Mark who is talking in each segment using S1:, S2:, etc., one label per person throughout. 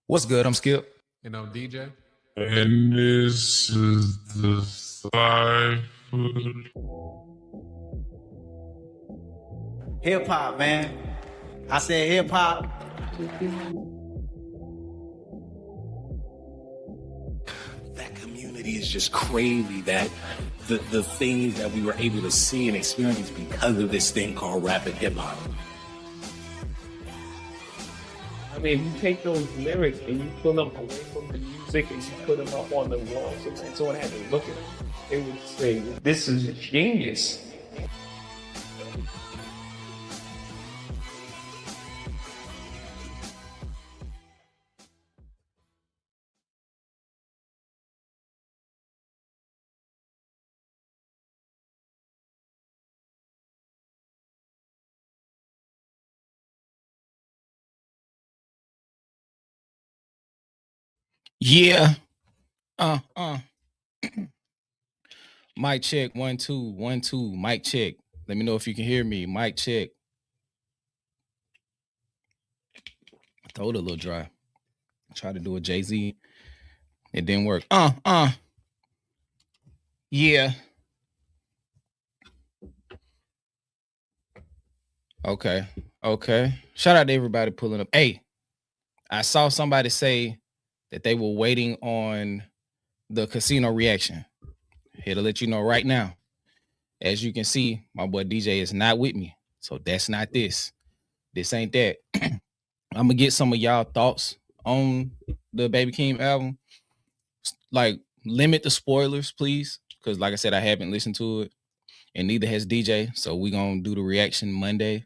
S1: What's good? I'm Skip.
S2: And I'm DJ.
S3: And this is the Cypher.
S4: Hip hop, man. I said hip hop. That community is just crazy. That the things that we were able to see and experience because of this thing called rap and hip hop.
S5: I mean, you take those lyrics and you pull them away from the music and you put them up on the wall, and someone had to look at them, they would say, "This is genius."
S1: Yeah. Uh. Mic check. 1 2 1 2. Mic check. Let me know if you can hear me. Mic check. Throw it a little dry. Try to do a Jay-Z. It didn't work. Yeah. Okay. Shout out to everybody pulling up. Hey, I saw somebody say that they were waiting on the casino reaction. Here to let you know right now. As you can see, my boy DJ is not with me. So that's not this. This ain't that. I'm gonna get some of y'all thoughts on the Baby Keem album. Like, limit the spoilers, please. Because like I said, I haven't listened to it. And neither has DJ. So we're gonna do the reaction Monday.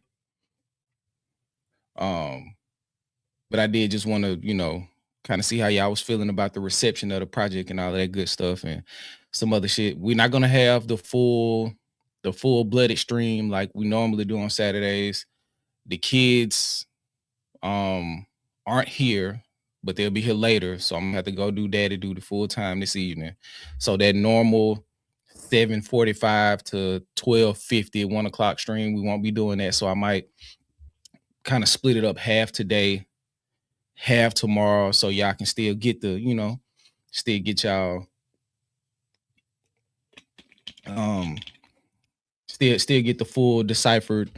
S1: But I did just want to, kind of see how y'all was feeling about the reception of the project and all that good stuff and some other shit. We're not gonna have the full-blooded stream like we normally do on Saturdays. The kids aren't here, but they'll be here later. So I'm gonna have to go do daddy duty full time this evening. So that normal 7:45 to 12:50 1 o'clock stream, we won't be doing that. So I might kind of split it up half today, half tomorrow, so y'all can still get the, still get y'all still get the full deciphered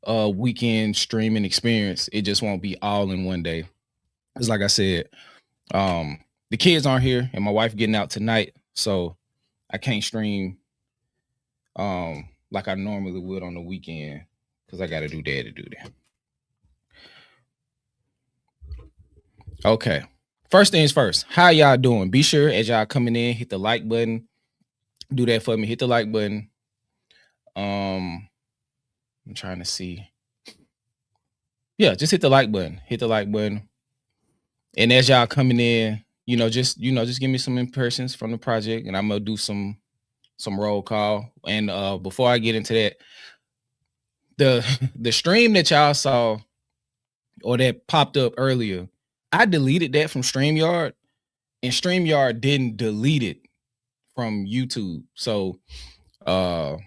S1: weekend streaming experience. It just won't be all in one day. It's like I said, the kids aren't here and my wife getting out tonight, so I can't stream like I normally would on the weekend because I gotta do daddy duty. Okay. First things first, how y'all doing? Be sure as y'all coming in, hit the like button. Do that for me. Hit the like button. I'm trying to see. Yeah, just hit the like button. Hit the like button. And as y'all coming in, just give me some impressions from the project, and I'm gonna do some roll call. And before I get into that, the stream that y'all saw or that popped up earlier, I deleted that from StreamYard, and StreamYard didn't delete it from YouTube. So my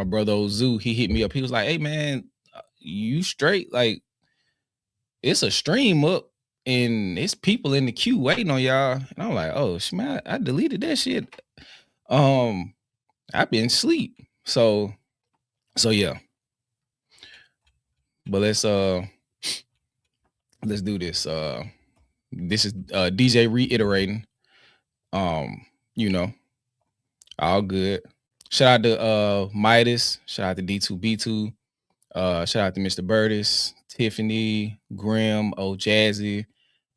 S1: brother Ozu, he hit me up. He was like, "Hey man, you straight? Like, it's a stream up and it's people in the queue waiting on y'all." And I'm like, "Oh man, I deleted that shit. I've been asleep." So yeah. But let's do this. This is DJ reiterating. All good. Shout out to Midas. Shout out to D2B2. Shout out to Mr. Burtis, Tiffany, Grim, Jazzy,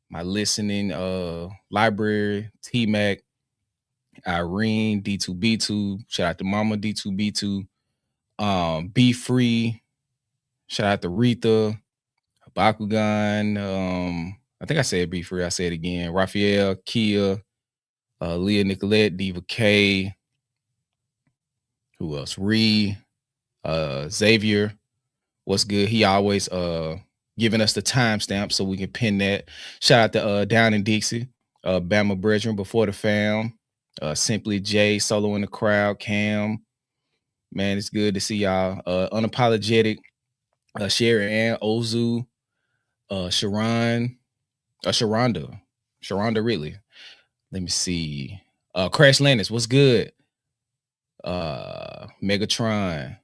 S1: my listening library, T-Mac, Irene, D2B2. Shout out to Mama D2B2. Be Free. Shout out to Retha, Bakugan. I think I said Be Free. I said it again. Raphael, Kia, Leah Nicolette, Diva K. Who else? Ree, Xavier. What's good? He always giving us the timestamp so we can pin that. Shout out to Down in Dixie, Bama Brethren, Before the Fam, Simply J, Solo in the Crowd, Cam. Man, it's good to see y'all. Unapologetic, Sherry Ann, Ozu, Sharon, Sharonda Ridley. Let me see. Crash Landis, what's good? Megatron.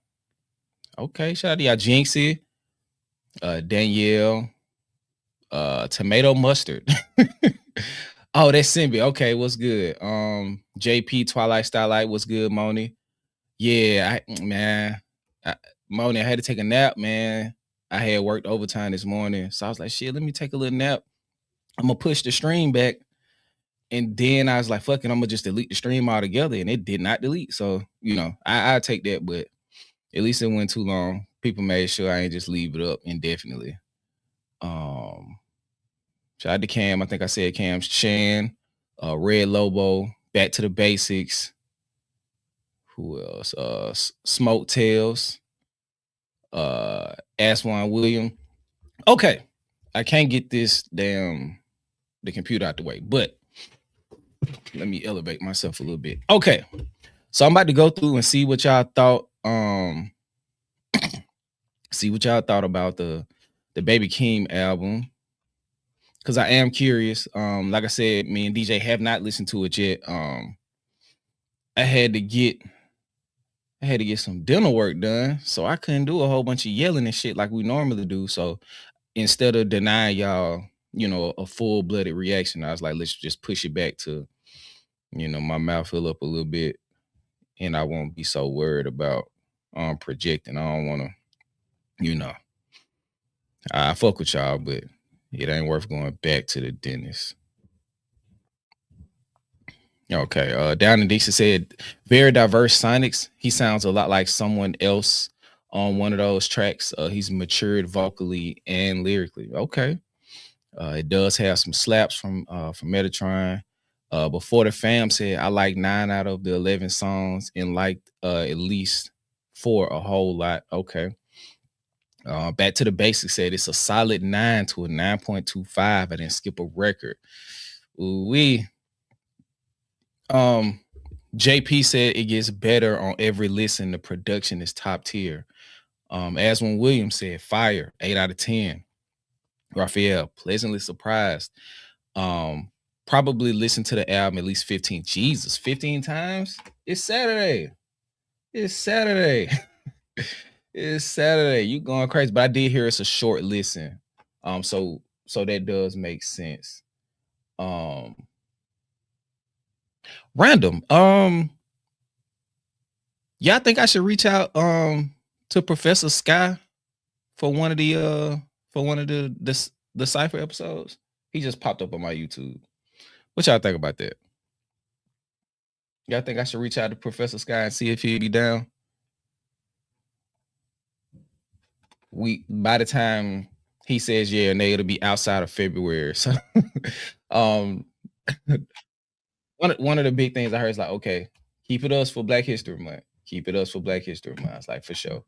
S1: Okay, shout out to y'all. Jinxie. Danielle. Tomato mustard. Oh, that's Simbi. Okay, what's good? JP Twilight Starlight, what's good, Moni? Yeah, Moni, I had to take a nap, man. I had worked overtime this morning, so I was like, shit, let me take a little nap. I'm gonna push the stream back, and then I was like, fuck it, I'm gonna just delete the stream altogether, and it did not delete. So I take that, but at least it went too long. People made sure I ain't just leave it up indefinitely. Shout out to Cam. I think I said Cam. Shan, Red Lobo, Back to the Basics. Who else? Smoke Tails. Aswan William. Okay. I can't get this the computer out the way, but let me elevate myself a little bit. Okay. So I'm about to go through and see what y'all thought. See what y'all thought about the Baby Keem album. Because I am curious. Like I said, me and DJ have not listened to it yet. I had to get some dental work done, so I couldn't do a whole bunch of yelling and shit like we normally do. So instead of denying y'all, a full-blooded reaction, I was like, let's just push it back to, my mouth fill up a little bit, and I won't be so worried about projecting. I don't want to, I fuck with y'all, but it ain't worth going back to the dentist. Okay. Down in Dixie said, very diverse sonics. He sounds a lot like someone else on one of those tracks. He's matured vocally and lyrically. Okay. It does have some slaps from Metatron. Before the Fam said, I like 9 out of the 11 songs and liked at least 4 a whole lot. Okay. Back to the Basics said it's a solid 9 to a 9.25. I didn't skip a record. Ooh-wee. JP said it gets better on every listen. The production is top tier. Aswin Williams said fire, 8 out of 10. Raphael, pleasantly surprised. Probably listen to the album at least 15 times. It's Saturday. It's Saturday. You going crazy, but I did hear it's a short listen. So that does make sense. Random. Yeah, I think I should reach out to Professor Sky for one of the Cypher episodes. He just popped up on my YouTube. What y'all think about that? Y'all think I should reach out to Professor Sky and see if he'd be down? By the time he says yeah, and it'll be outside of February. So one of the big things I heard is like, okay, keep it us for Black History Month. Keep it us for Black History Month. It's like, for sure.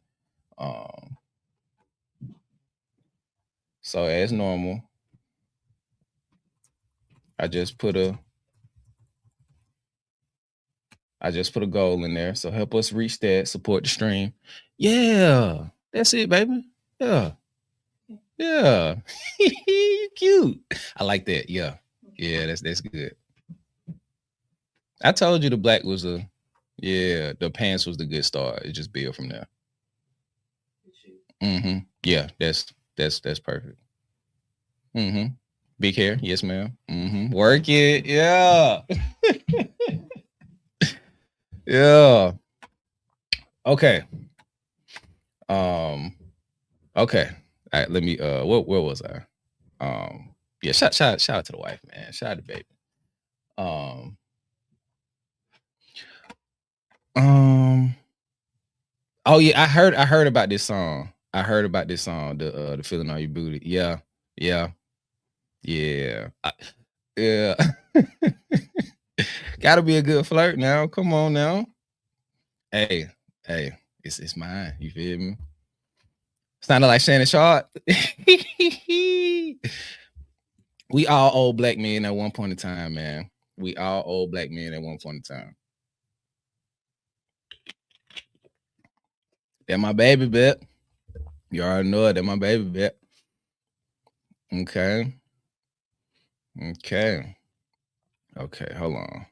S1: So as normal, I just put a goal in there. So help us reach that, support the stream. Yeah, that's it, baby. Yeah. You cute. I like that. Yeah, that's good. I told you the black was the pants was the good start. It just built from there. Yeah, that's perfect. Big hair, yes, ma'am. Work it, yeah. Yeah. Okay. Okay. All right, let me where was I? Yeah, shout out to the wife, man. Shout out to baby. Oh yeah, I heard about this song. The Feeling on Your Booty. Yeah. Gotta be a good flirt now. Come on now. Hey, it's mine. You feel me? Sounded like Shannon Sharp. We all old black men at one point in time, man. We all old black men at one point in time. That my baby bet. You already know it. That my baby bet. Okay. Okay. Okay, hold on.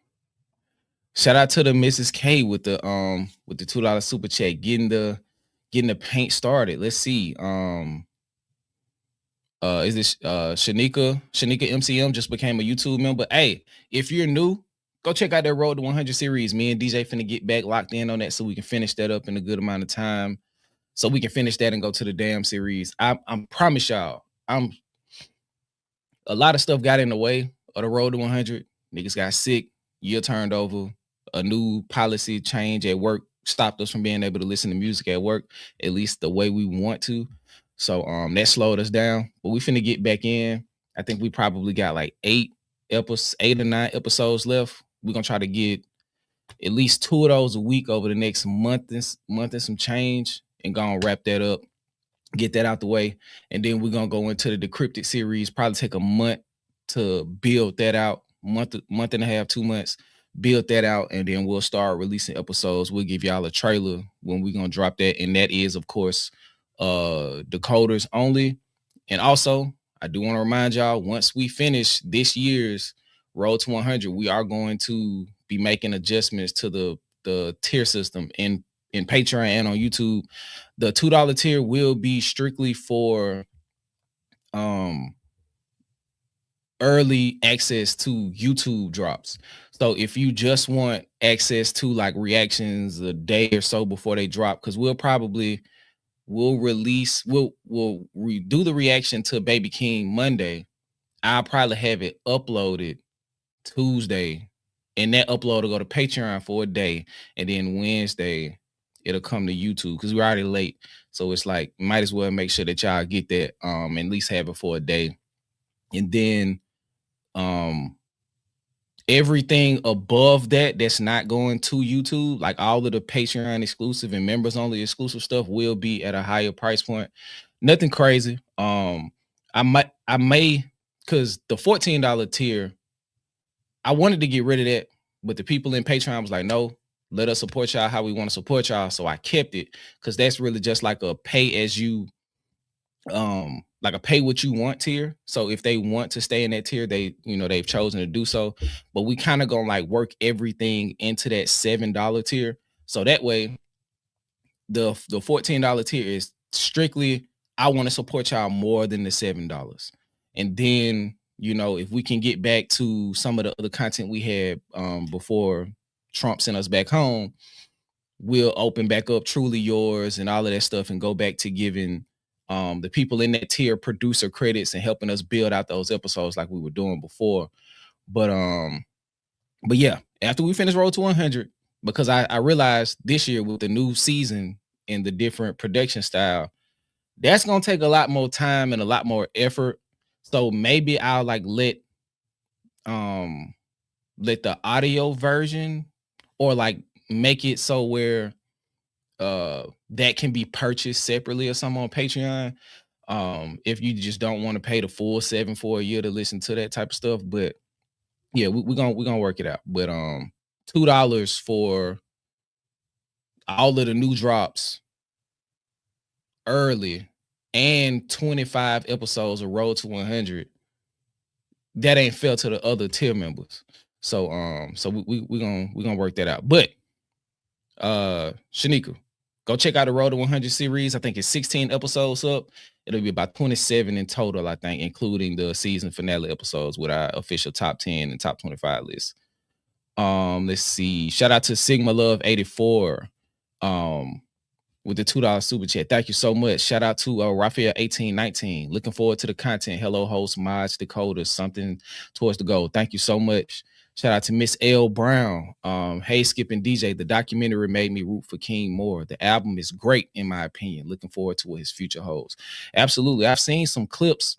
S1: Shout out to the Mrs. K with the $2 super chat, getting the paint started. Let's see. Is this Shanika MCM just became a YouTube member? Hey, if you're new, go check out that Road to 100 series. Me and DJ finna get back locked in on that so we can finish that up in a good amount of time. So we can finish that and go to the damn series. I promise y'all, a lot of stuff got in the way of the Road to 100. Niggas got sick, year turned over, a new policy change at work stopped us from being able to listen to music at work, at least the way we want to. So that slowed us down. But we finna get back in. I think we probably got like 8 or 9 episodes left. We're gonna try to get at least 2 of those a week over the next month and some change, and gonna wrap that up, get that out the way, and then we're gonna go into the Decrypted series. Probably take a month to build that out, month and a half, 2 months, build that out, and then we'll start releasing episodes. We'll give y'all a trailer when we're gonna drop that, and that is, of course, decoders only. And also, I do want to remind y'all, once we finish this year's Road to 100, we are going to be making adjustments to the tier system in Patreon and on YouTube. The $2 tier will be strictly for early access to YouTube drops. So if you just want access to like reactions a day or so before they drop, because we'll do the reaction to Baby Keem Monday. I'll probably have it uploaded Tuesday, and that upload will go to Patreon for a day, and then Wednesday it'll come to YouTube because we're already late. So it's like, might as well make sure that y'all get that, at least have it for a day. And then everything above that's not going to YouTube, like all of the Patreon exclusive and members only exclusive stuff, will be at a higher price point. Nothing crazy. I may, because the $14 tier, I wanted to get rid of that, but the people in Patreon was like, no, let us support y'all how we want to support y'all. So I kept it, because that's really just like a pay as you, like a pay what you want tier. So if they want to stay in that tier, they've chosen to do so. But we kind of gonna like work everything into that $7 tier. So that way, the $14 tier is strictly, I want to support y'all more than the $7. And then, if we can get back to some of the other content we had before Trump sent us back home, we'll open back up Truly Yours and all of that stuff and go back to giving the people in that tier producer credits and helping us build out those episodes like we were doing before. But yeah, after we finish Road to 100, because I realized this year with the new season and the different production style, that's gonna take a lot more time and a lot more effort. So maybe I'll like let the audio version, or like make it so where that can be purchased separately or something on Patreon. If you just don't want to pay the full $7 for a year to listen to that type of stuff. But yeah, we're gonna work it out. But $2 for all of the new drops early and 25 episodes of Road to 100. That ain't fair to the other tier members. So we're gonna work that out. But Shanika, go check out the Road to 100 series. I think it's 16 episodes up. It'll be about 27 in total, I think, including the season finale episodes with our official top 10 and top 25 list. Let's see. Shout out to Sigma Love 84 with the $2 super chat. Thank you so much. Shout out to Raphael 1819. Looking forward to the content. Hello, host, mods, decoders, something towards the goal. Thank you so much. Shout out to Miss L. Brown. Hey, Skip and DJ. The documentary made me root for Keem more. The album is great, in my opinion. Looking forward to what his future holds. Absolutely. I've seen some clips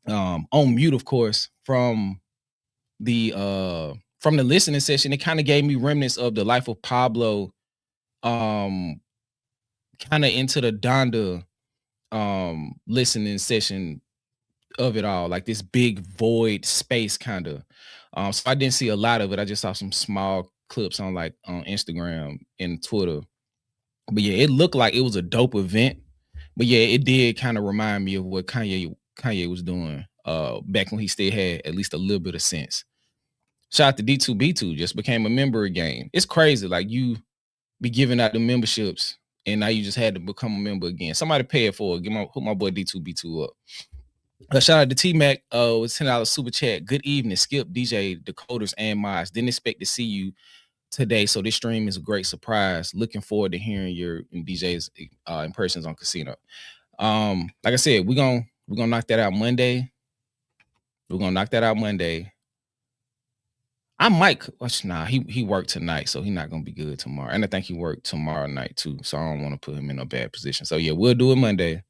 S1: on mute, of course, from the listening session. It kind of gave me remnants of the Life of Pablo, kind of into the Donda listening session of it all, like this big void space kind of. So I didn't see a lot of it. I just saw some small clips on Instagram and Twitter. But yeah, it looked like it was a dope event. But yeah, it did kind of remind me of what Kanye was doing back when he still had at least a little bit of sense. Shout out to D2B2, just became a member again. It's crazy. Like, you be giving out the memberships and now you just had to become a member again. Somebody pay it for it. Hook my boy D2B2 up. Shout out to T-Mac. It's $10 super chat. Good evening, Skip, DJ, decoders, and Miles. Didn't expect to see you today, so this stream is a great surprise. Looking forward to hearing your DJ's impressions on Casino. Like I said, we're gonna knock that out Monday. We're gonna knock that out Monday. I might. Nah, he worked tonight, so he's not gonna be good tomorrow. And I think he worked tomorrow night too, so I don't want to put him in a bad position. So yeah, we'll do it Monday,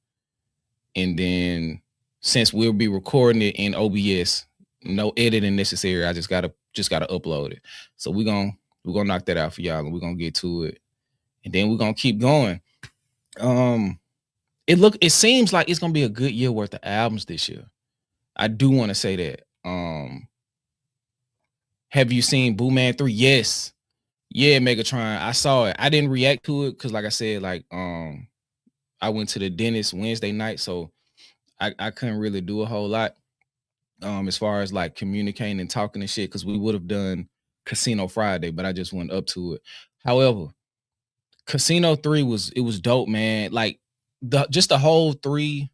S1: and then since we'll be recording it in OBS, no editing necessary. I just gotta upload it. So we're gonna knock that out for y'all, and we're gonna get to it, and then we're gonna keep going. It seems like it's gonna be a good year worth of albums this year. I do want to say that. Have you seen Boo Man 3? Yes. Yeah, Megatron. I saw it. I didn't react to it because, like I said, like I went to the dentist Wednesday night, so I couldn't really do a whole lot as far as like communicating and talking and shit, because we would have done Casino Friday, but I just went up to it. However, Casino 3 was dope, man. Like the whole 3-part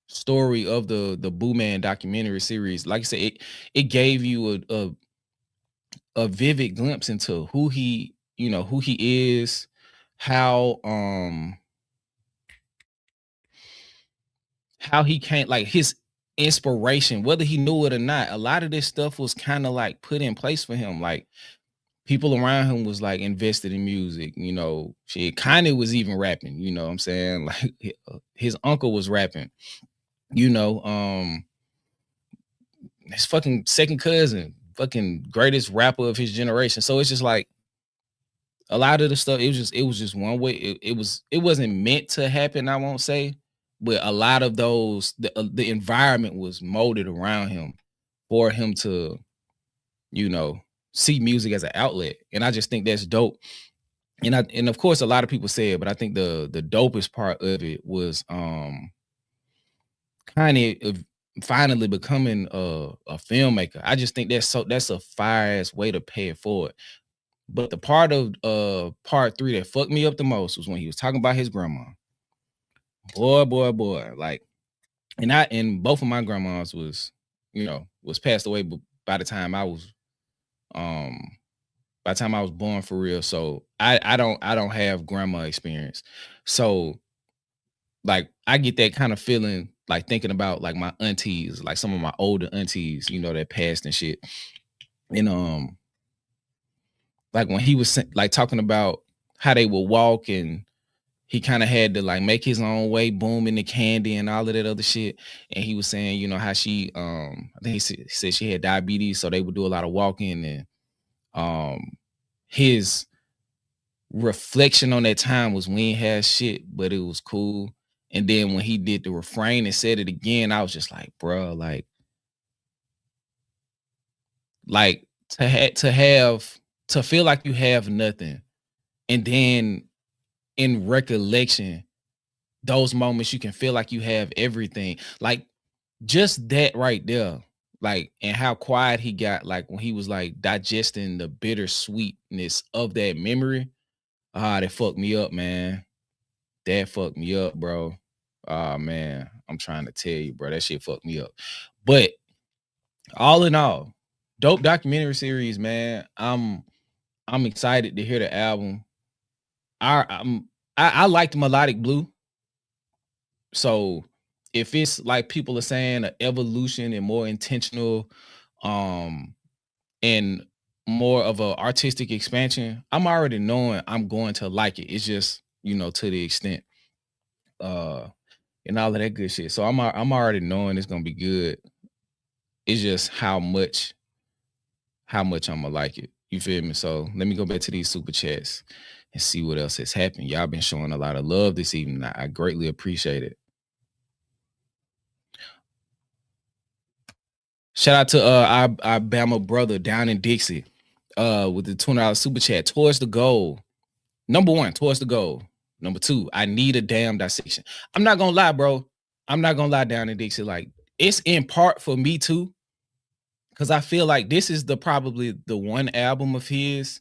S1: story of the Boo Man documentary series. Like I said, it gave you a vivid glimpse into who he is, how he came, like his inspiration, whether he knew it or not. A lot of this stuff was kind of like put in place for him. Like, people around him was like invested in music, shit. Kanye was even rapping, you know what I'm saying? Like, his uncle was rapping, his fucking second cousin, fucking greatest rapper of his generation. So it's just like a lot of the stuff, it was just one way. It wasn't meant to happen, I won't say, but a lot of those, the environment was molded around him for him to, see music as an outlet. And I just think that's dope. And of course, a lot of people say it, but I think the dopest part of it was kind of finally becoming a filmmaker. I just think that's a fire ass way to pay it forward. But the part of part 3 that fucked me up the most was when he was talking about his grandma. Boy, like, and both of my grandmas was passed away by the time I was born, for real. So I don't have grandma experience. So like, I get that kind of feeling, like thinking about like my aunties, like some of my older aunties, that passed and shit. And like when he was like talking about how they would walk, and he kind of had to like make his own way, booming the candy and all of that other shit. And he was saying, how she I think he said she had diabetes, so they would do a lot of walking. And his reflection on that time was, we ain't had shit, but it was cool. And then when he did the refrain and said it again, I was just like, bro, like to feel like you have nothing, and then in recollection, those moments you can feel like you have everything. Like, just that right there, like, and how quiet he got, like when he was like digesting the bittersweetness of that memory. That fucked me up, man. That fucked me up, bro. Man, I'm trying to tell you, bro, that shit fucked me up. But all in all, dope documentary series, man. I'm excited to hear the album. I liked Melodic Blue. So if it's like people are saying, an evolution and more intentional, and more of an artistic expansion, I'm already knowing I'm going to like it. It's just, to the extent, and all of that good shit. So I'm already knowing it's gonna be good. It's just how much I'm gonna like it. You feel me? So let me go back to these super chats and see what else has happened. Y'all been showing a lot of love this evening. I greatly appreciate it. Shout out to our Bama brother down in Dixie with the $20 super chat. Towards the goal. Number 1, towards the goal. Number 2, I need a damn dissection. I'm not gonna lie, bro. I'm not gonna lie, Down in Dixie, like it's in part for me too, because I feel like this is probably the one album of his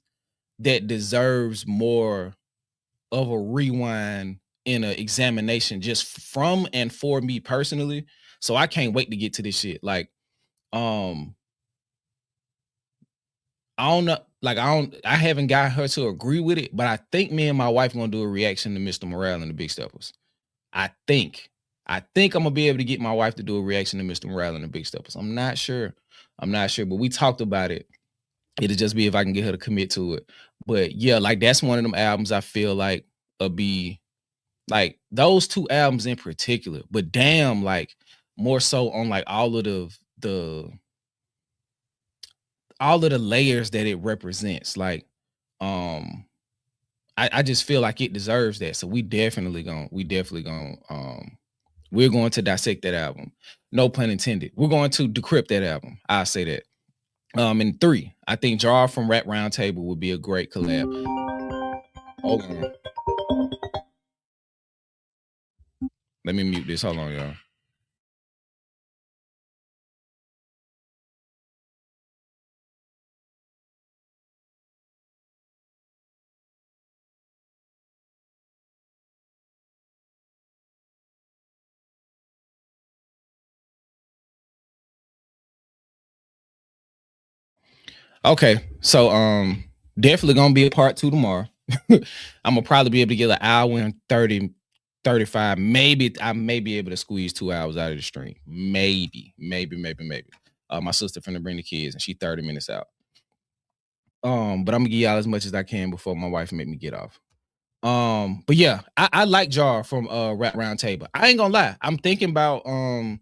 S1: that deserves more of a rewind in an examination just from and for me personally. So I can't wait to get to this shit. Like, I don't know, like I haven't got her to agree with it, but I think me and my wife gonna do a reaction to Mr. Morale and the Big Steppers. I think I'm gonna be able to get my wife to do a reaction to Mr. Morale and the Big Steppers. I'm not sure, but we talked about it. It'll just be if I can get her to commit to it. But yeah, like that's one of them albums I feel like will be like those two albums in particular. But damn, like more so on like all of the layers that it represents. Like, I just feel like it deserves that. So we're going to dissect that album. No pun intended. We're going to decrypt that album. I'll say that. And 3, I think Jar from Rap Roundtable would be a great collab. Hold on. Let me mute this. Hold on, y'all. Okay, so definitely gonna be a part 2 tomorrow. I'm gonna probably be able to get an hour and 30, 35. Maybe I may be able to squeeze 2 hours out of the stream. Maybe. My sister finna bring the kids and she 30 minutes out. But I'm gonna give y'all as much as I can before my wife make me get off. But yeah, I like Jar from Rap Roundtable. I ain't gonna lie. I'm thinking about I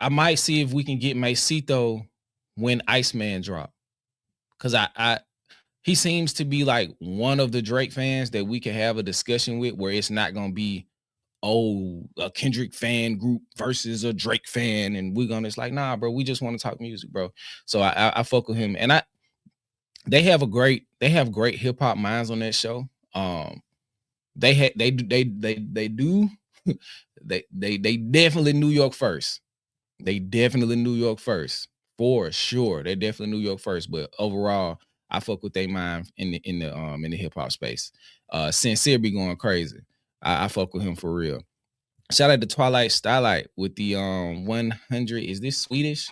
S1: might see if we can get Macito when Iceman drop. Cause he seems to be like one of the Drake fans that we can have a discussion with where it's not gonna be a Kendrick fan group versus a Drake fan, and we're gonna, it's like, nah, bro, we just want to talk music, bro. So I fuck with him, and they have great hip hop minds on that show. They definitely New York first. They definitely New York first for sure. They definitely New York first, but overall, I fuck with they mind in the hip hop space. Sincere be going crazy. I fuck with him for real. Shout out to Twilight Starlight with the 100. Is this Swedish?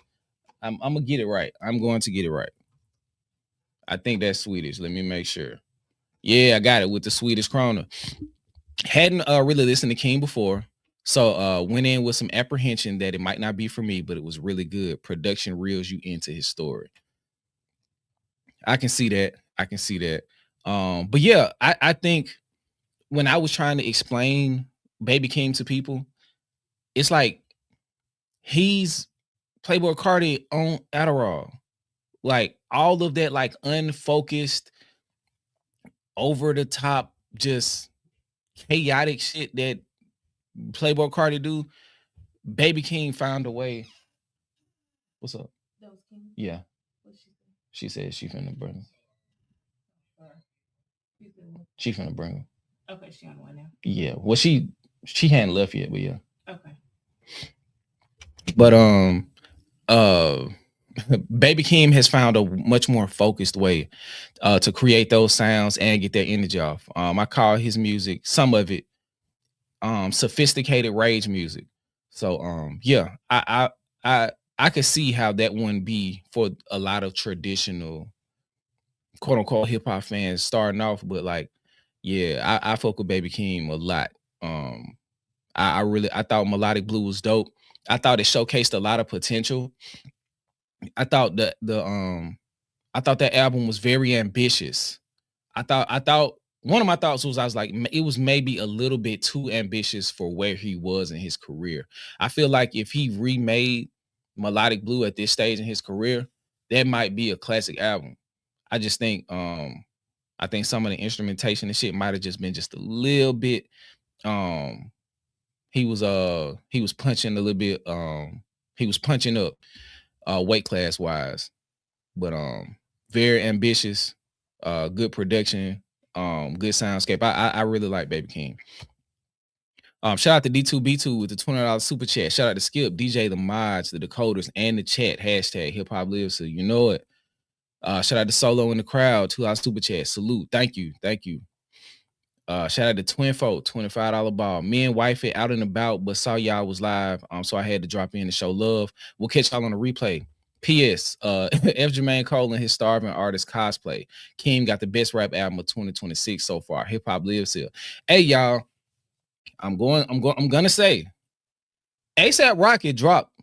S1: I'm gonna get it right. I'm going to get it right. I think that's Swedish. Let me make sure. Yeah, I got it with the Swedish krona. Hadn't really listened to Keem before, so went in with some apprehension that it might not be for me, but it was really good. Production reels you into his story. I can see that. But yeah, I think when I was trying to explain Baby Keem to people, it's like he's Playboy Cardi on Adderall. Like all of that, like unfocused, over the top, just chaotic shit that Playboy Cardi do. Baby Keem found a way. What's up? Yeah. She said she finna bring him. She finna bring him.
S2: Okay, she on one now.
S1: Yeah. Well, she hadn't left yet, but yeah.
S2: Okay.
S1: But Baby Keem has found a much more focused way to create those sounds and get that energy off. I call his music, some of it, sophisticated rage music. So yeah, I could see how that wouldn't be for a lot of traditional quote unquote hip hop fans starting off, but like, yeah, I fuck with Baby Keem a lot. I thought Melodic Blue was dope. I thought it showcased a lot of potential. I thought that that album was very ambitious. I thought one of my thoughts was, I was like, it was maybe a little bit too ambitious for where he was in his career. I feel like if he remade Melodic Blue at this stage in his career, that might be a classic album. I just think I think some of the instrumentation and shit might have just been just a little bit he was punching a little bit he was punching up weight class wise, but very ambitious, good production, good soundscape. I really like Baby Keem. Shout out to D2B2 with the $20 super chat. Shout out to Skip, DJ, the mods, the decoders, and the chat. Hashtag hip hop lives, so you know it. Shout out to Solo in the crowd, $2 super chat. Salute. Thank you. Shout out to Twin Folk, $25 ball. Me and wifey out and about, but saw y'all was live. So I had to drop in to show love. We'll catch y'all on the replay. P.S. F. Jermaine Cole and his starving artist cosplay. Keem got the best rap album of 2026 so far. Hip hop lives here. Hey y'all, I'm gonna say ASAP Rocky dropped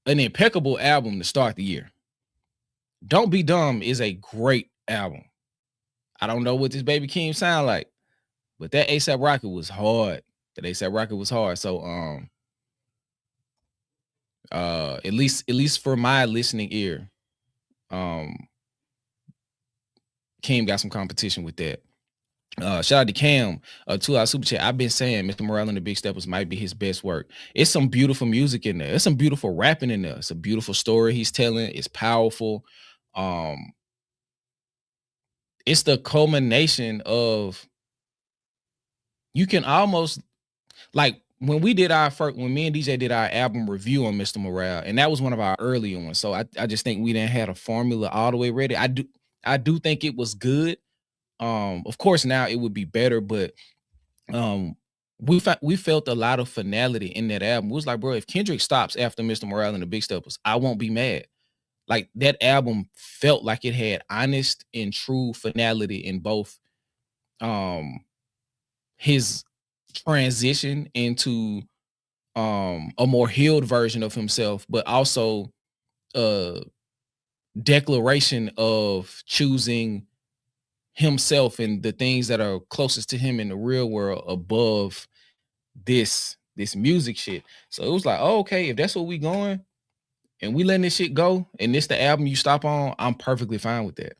S1: an impeccable album to start the year. Don't Be Dumb is a great album. I don't know what this baby Keem sound like, but that ASAP Rocky was hard. So at least for my listening ear, Keem got some competition with that. Shout out to Cam, $2 super chat. I've been saying Mr. Morale and the Big Steppers might be his best work. It's some beautiful music in there. There's some beautiful rapping in there. It's a beautiful story he's telling. It's powerful. It's the culmination of, you can almost, like when me and DJ did our album review on Mr. Morale, and that was one of our earlier ones. So I just think we didn't have a formula all the way ready. I do think it was good. Of course now it would be better, but we felt a lot of finality in that album. It was like, bro, if Kendrick stops after Mr. Morale and the Big Steppers, I won't be mad. Like that album felt like it had honest and true finality in both his transition into a more healed version of himself, but also declaration of choosing himself and the things that are closest to him in the real world above this music shit. So it was like, oh, okay, if that's what we going and we letting this shit go and this the album you stop on, I'm perfectly fine with that.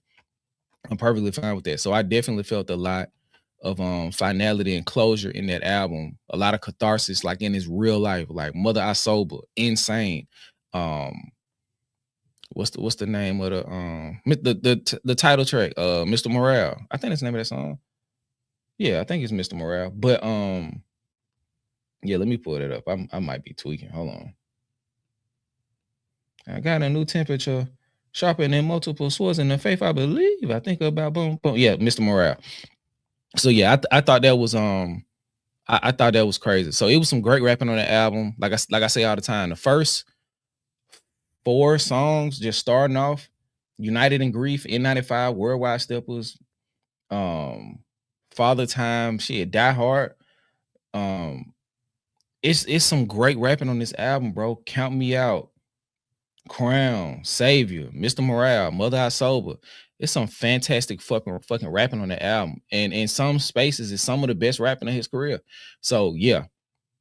S1: So I definitely felt a lot of finality and closure in that album, a lot of catharsis, like in his real life, like Mother I Sober, Insane. What's the name of the title track? Mr. Morale. I think that's the name of that song. Yeah, I think it's Mr. Morale. But yeah, let me pull it up. I might be tweaking. Hold on. I got a new temperature, sharper than multiple swords in the faith. I believe. I think about boom, boom. Yeah, Mr. Morale. So yeah, I thought that was I thought that was crazy. So it was some great rapping on the album. Like I say all the time, the first 4 songs just starting off, United in Grief, N95, Worldwide Steppers, Father Time, shit, Die Hard. It's some great rapping on this album, bro. Count Me Out, Crown, Savior, Mr. Morale, Mother I Sober. It's some fantastic fucking rapping on the album. And in some spaces, it's some of the best rapping in his career. So yeah,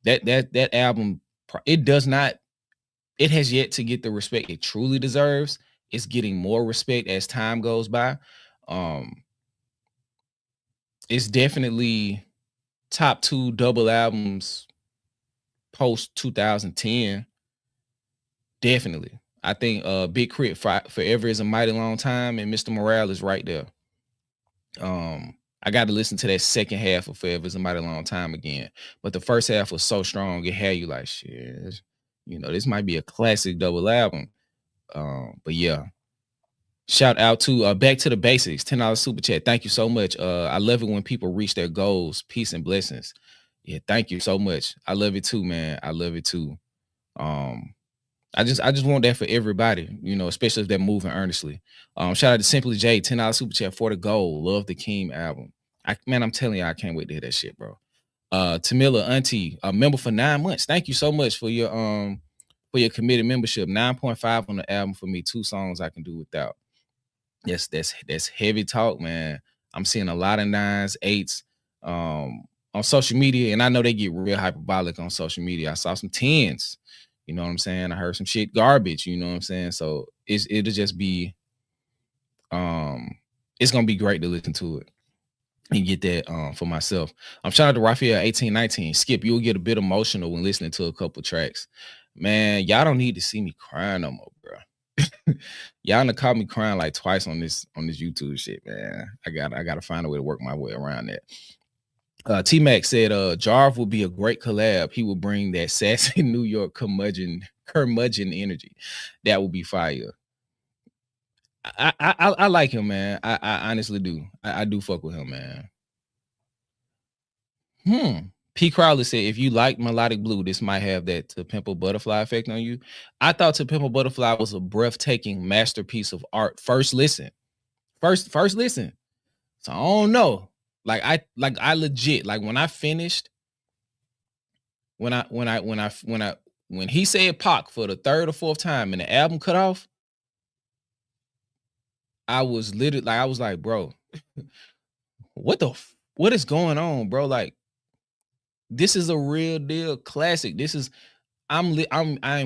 S1: that album, it has yet to get the respect it truly deserves. It's getting more respect as time goes by. It's definitely top 2 double albums post 2010. Definitely. I think Big Crit Forever Is a Mighty Long Time and Mr. Morale is right there. I got to listen to that second half of Forever Is a Mighty Long Time again. But the first half was so strong, it had you like, shit, you know, this might be a classic double album. But yeah. Shout out to Back to the Basics, $10 super chat. Thank you so much. I love it when people reach their goals. Peace and blessings. Yeah, thank you so much. I love it too, man. I love it too. I just want that for everybody, you know, especially if they're moving earnestly. Shout out to Simply J, $10 super chat for the goal. Love the Keem album. I'm telling you, I can't wait to hear that shit, bro. Tamila Auntie, a member for 9 months. Thank you so much for your committed membership. 9.5 on the album for me. 2 songs I can do without. Yes, that's heavy talk, man. I'm seeing a lot of 9s, 8s on social media, and I know they get real hyperbolic on social media. I saw some 10s. You know what I'm saying? I heard some shit garbage, you know what I'm saying? So it'll just be it's gonna be great to listen to it and get that for myself. Shout out to Raphael 1819. Skip, you'll get a bit emotional when listening to a couple tracks. Man, y'all don't need to see me crying no more, bro. Y'all done caught me crying like twice on this YouTube shit, man. I gotta find a way to work my way around that. T-Mac said Jarv would be a great collab. He would bring that sassy New York curmudgeon energy. That would be fire. I like him, man. I honestly do. I do fuck with him, man. P. Crowley said, if you like Melodic Blue, this might have that To Pimp a Butterfly effect on you. I thought To Pimp a Butterfly was a breathtaking masterpiece of art. First listen. First listen. So I don't know. I legit, like when I finished, when he said Pac for the third or fourth time and the album cut off, I was literally like, I was like, bro, what is going on, bro? Like, this is a real deal classic. This is I'm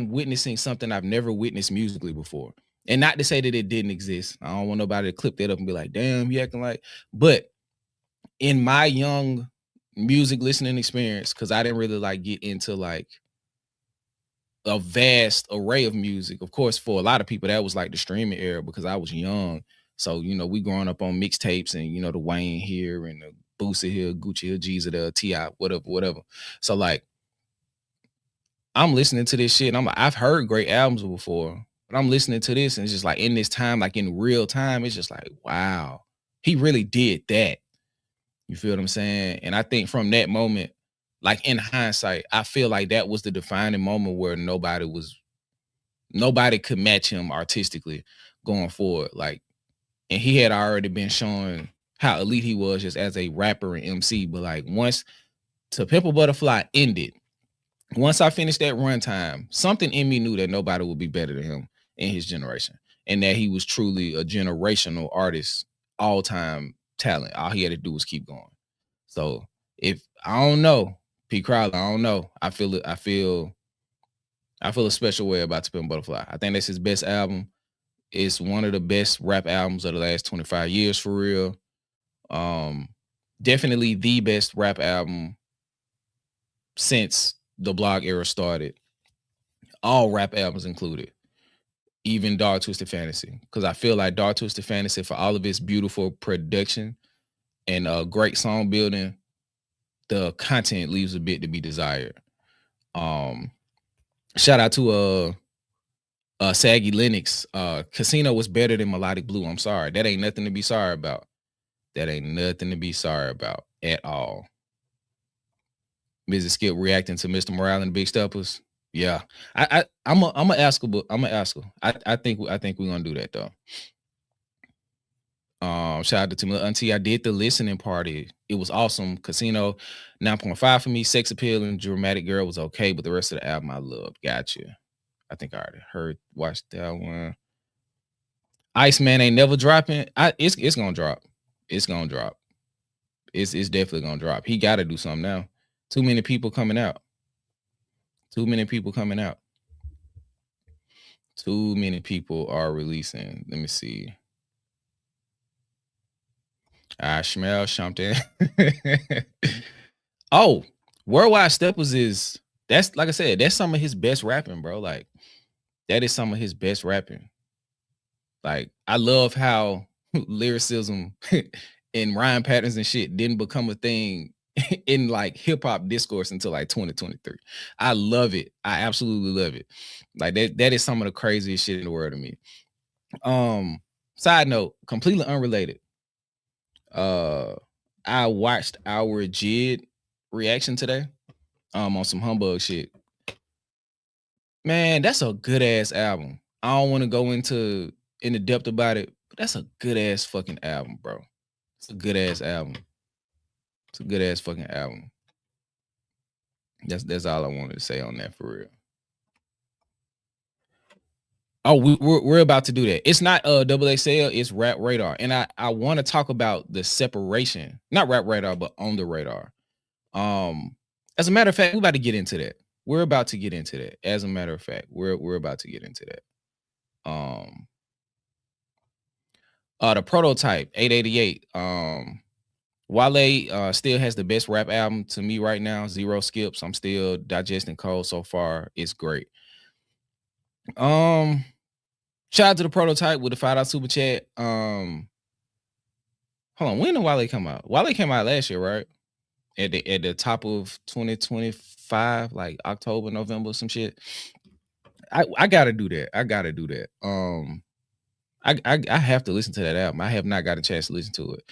S1: witnessing something I've never witnessed musically before. And not to say that it didn't exist. I don't want nobody to clip that up and be like, damn, you acting like. But in my young music listening experience, because I didn't really like get into like a vast array of music. Of course, for a lot of people, that was like the streaming era because I was young. So, you know, we growing up on mixtapes and, you know, the Wayne here and the Boosie here, Gucci here, Jeezy there, T.I., whatever. So like, I'm listening to this shit and I've heard great albums before, but I'm listening to this and it's just like in this time, like in real time, it's just like, wow, he really did that. You feel what I'm saying? And I think from that moment, like in hindsight, I feel like that was the defining moment where nobody could match him artistically going forward. Like, and he had already been showing how elite he was just as a rapper and MC. But like once To Pimp a Butterfly ended, once I finished that runtime, something in me knew that nobody would be better than him in his generation. And that he was truly a generational artist, all-time talent. All he had to do was keep going. So if I don't know, P. Crowley, I don't know. I feel a special way about To Pimp a Butterfly. I think that's his best album. It's one of the best rap albums of the last 25 years for real. Definitely the best rap album since the blog era started. All rap albums included. Even Dark Twisted Fantasy. Because I feel like Dark Twisted Fantasy, for all of its beautiful production and great song building, the content leaves a bit to be desired. Shout out to Saggy Lennox. Casino was better than Melodic Blue. I'm sorry. That ain't nothing to be sorry about. That ain't nothing to be sorry about at all. Mrs. Skip reacting to Mr. Morale and the Big Steppers. Yeah. I'm a ask her. I think we're gonna do that though. Shout out to my auntie. I did the listening party. It was awesome. Casino 9.5 for me. Sex Appeal and Dramatic Girl was okay, but the rest of the album I loved. Gotcha. I think I already watched that one. Iceman ain't never dropping. It's gonna drop. It's gonna drop. It's definitely gonna drop. He got to do something now. Too many people coming out. Too many people are releasing. Let me see. I smell something. Oh, Worldwide Steppers that's like I said, that's some of his best rapping, bro. Like, that is some of his best rapping. Like, I love how lyricism and rhyme patterns and shit didn't become a thing in like hip hop discourse until like 2023. I love it. I absolutely love it. Like that is some of the craziest shit in the world to me. Side note, completely unrelated. I watched our Jid reaction today. On some humbug shit. Man, that's a good ass album. I don't want to go into the depth about it, but that's a good ass fucking album, bro. It's a good ass album. It's a good ass fucking album. That's all I wanted to say on that for real. Oh, we're about to do that. It's not Double XL, it's Rap Radar. And I want to talk about the separation, not Rap Radar, but On the Radar. As a matter of fact, we're about to get into that. We're about to get into that. As a matter of fact, we're about to get into that. The Prototype 888. Wale still has the best rap album to me right now. 0 skips. I'm still digesting Cole so far. It's great. Shout out to the Prototype with the $5 super chat. Hold on, when did Wale come out? Wale came out last year, right? at the top of 2025, like October, November, some shit. I gotta do that. I gotta do that. I have to listen to that album. I have not got a chance to listen to it.